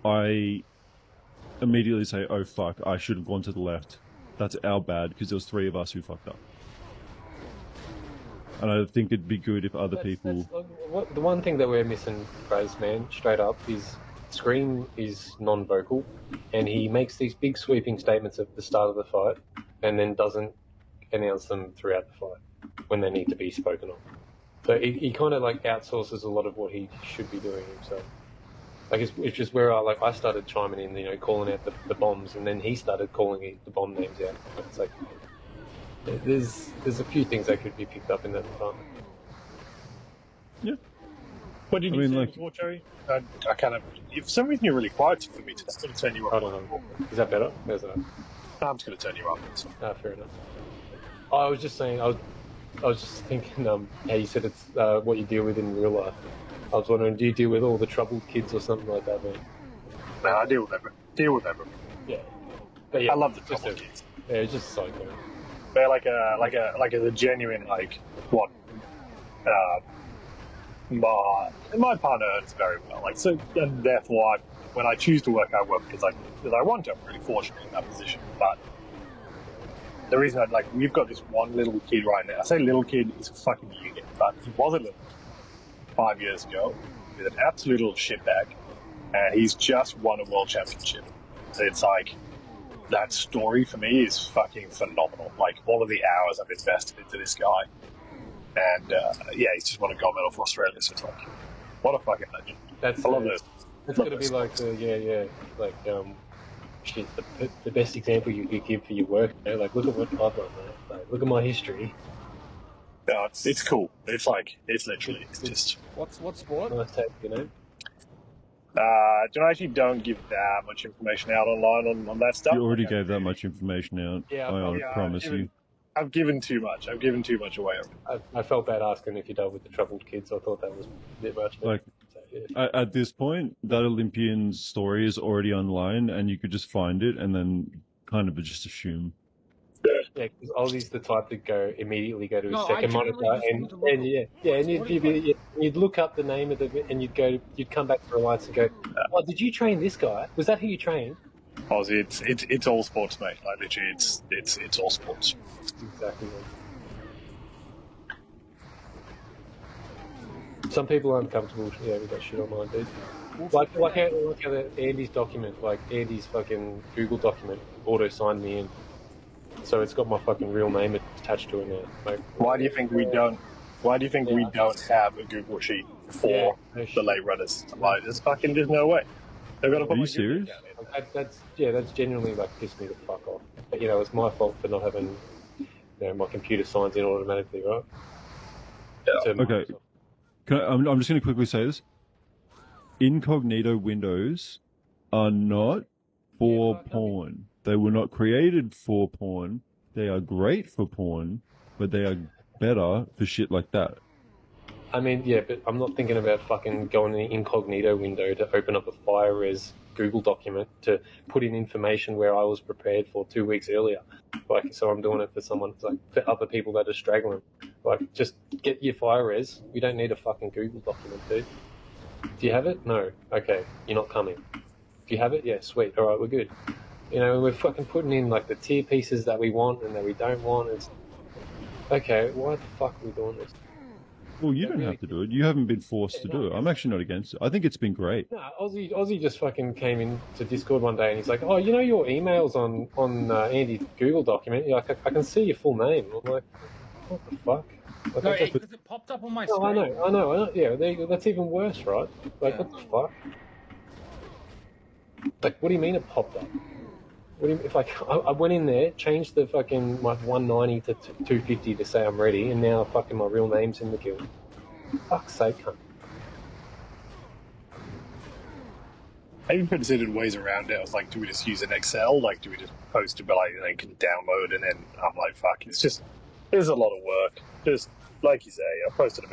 A: I immediately say, oh fuck, I should have gone to the left. That's our bad, because there was 3 of us who fucked up. And I think it'd be good if other people...
D: The one thing that we're missing, Raz, man, straight up, is Scream is non-vocal, and he makes these big sweeping statements at the start of the fight, and then doesn't announce them throughout the fight when they need to be spoken of. So he kind of like outsources a lot of what he should be doing himself. Like it's just where I started chiming in, calling out the bombs, and then he started calling the bomb names out. It's like there's a few things that could be picked up in that department.
A: Yeah.
E: What did you say before, Jerry? I kind of... For some reason, you're really quiet for me today. I'm going to turn you up.
D: I don't know. Is that better? There's that.
E: I'm just going to turn you up.
D: Fair enough. I was just saying, I was just thinking, how you said it's what you deal with in real life. I was wondering, do you deal with all the troubled kids or something like that, man?
E: No, I deal with everyone.
D: Yeah. But yeah,
E: I love the troubled kids.
D: Yeah, it's just psycho.
E: They're like a genuine, like, what? my partner earns very well. Like so, and therefore, when I choose to work, I work because I want to. I'm really fortunate in that position. But the reason we've got this one little kid right now. I say little kid, he's a fucking unit, but he was a little 5 years ago. He's an absolute little shitbag, and he's just won a world championship. So it's like that story for me is fucking phenomenal. Like all of the hours I've invested into this guy, and he's just won a gold medal for Australia. So it's like, what a fucking legend.
D: I love this. It's
E: Love
D: gonna
E: this.
D: be like the best example you could give for your work. You know? Like, look at what I've done, man. Like, look at my history.
E: No, it's cool. It's literally, it's just.
C: What sport?
D: Nice take, you know.
E: I actually don't give that much information out online on that stuff.
A: You already gave that much information out.
D: Yeah,
A: I promise you.
E: I've given too much. I've given too much away.
D: I felt bad asking if you dealt with the troubled kids. I thought that was a bit much.
A: Like,
D: So, yeah.
A: At this point, that Olympian's story is already online, and you could just find it and then kind of just assume.
D: Yeah, because Aussie's the type to immediately go to his
C: No,
D: second
C: I
D: monitor,
C: generally just want to
D: and you'd look up the name of and you'd come back to Reliance and go, oh, did you train this guy? Was that who you trained?
E: Aussie, it's all sports, mate. Like literally, it's all sports.
D: Exactly. Some people aren't comfortable. Yeah, with that shit online, dude. Like how Andy's document, like Andy's fucking Google document, auto signed me in, so it's got my fucking real name attached to it now. Like,
E: Why do you think we don't? Why do you think we don't have a Google sheet for the late runners? Like, there's no way. They've got to put
A: Are you
E: my Google
A: serious?
E: account in.
D: that's genuinely like pissed me the fuck off. But, it's my fault for not having, my computer signs in automatically, right?
E: Yeah.
D: To
A: Okay.
D: Microsoft.
A: I'm just going to quickly say this. Incognito windows are not for porn. They were not created for porn. They are great for porn, but they are better for shit like that.
D: I mean, yeah, but I'm not thinking about fucking going in the incognito window to open up a FireRes Google document to put in information where I was prepared for 2 weeks earlier. Like, so I'm doing it for someone, like, for other people that are struggling. Like, just get your FireRes. We don't need a fucking Google document, dude. Do you have it? No. Okay, you're not coming. Do you have it? Yeah, sweet. All right, we're good. We're fucking putting in, like, the tier pieces that we want and that we don't want. It's okay, why the fuck are we doing this?
A: Well, you don't have to do it. You haven't been forced to do it. I'm actually not against it. I think it's been great.
D: No, Aussie just fucking came into Discord one day and he's like, oh, your email's on Andy's Google document. You're like, I can see your full name. I'm like, what the fuck? Like,
C: No,
D: I just-
C: because it popped up on my
D: No,
C: screen.
D: I know. Yeah, that's even worse, right? Like, what the fuck? Like, what do you mean it popped up? What do you, if I went in there, changed the fucking my 190 to 250 to say I'm ready, and now fucking my real name's in the guild. Fuck's sake, cunt.
E: I even considered ways around it. I was like, do we just use an Excel? Like, do we just post it, but like they can download? And then I'm like, fuck, there's a lot of work. Just like you say, I posted a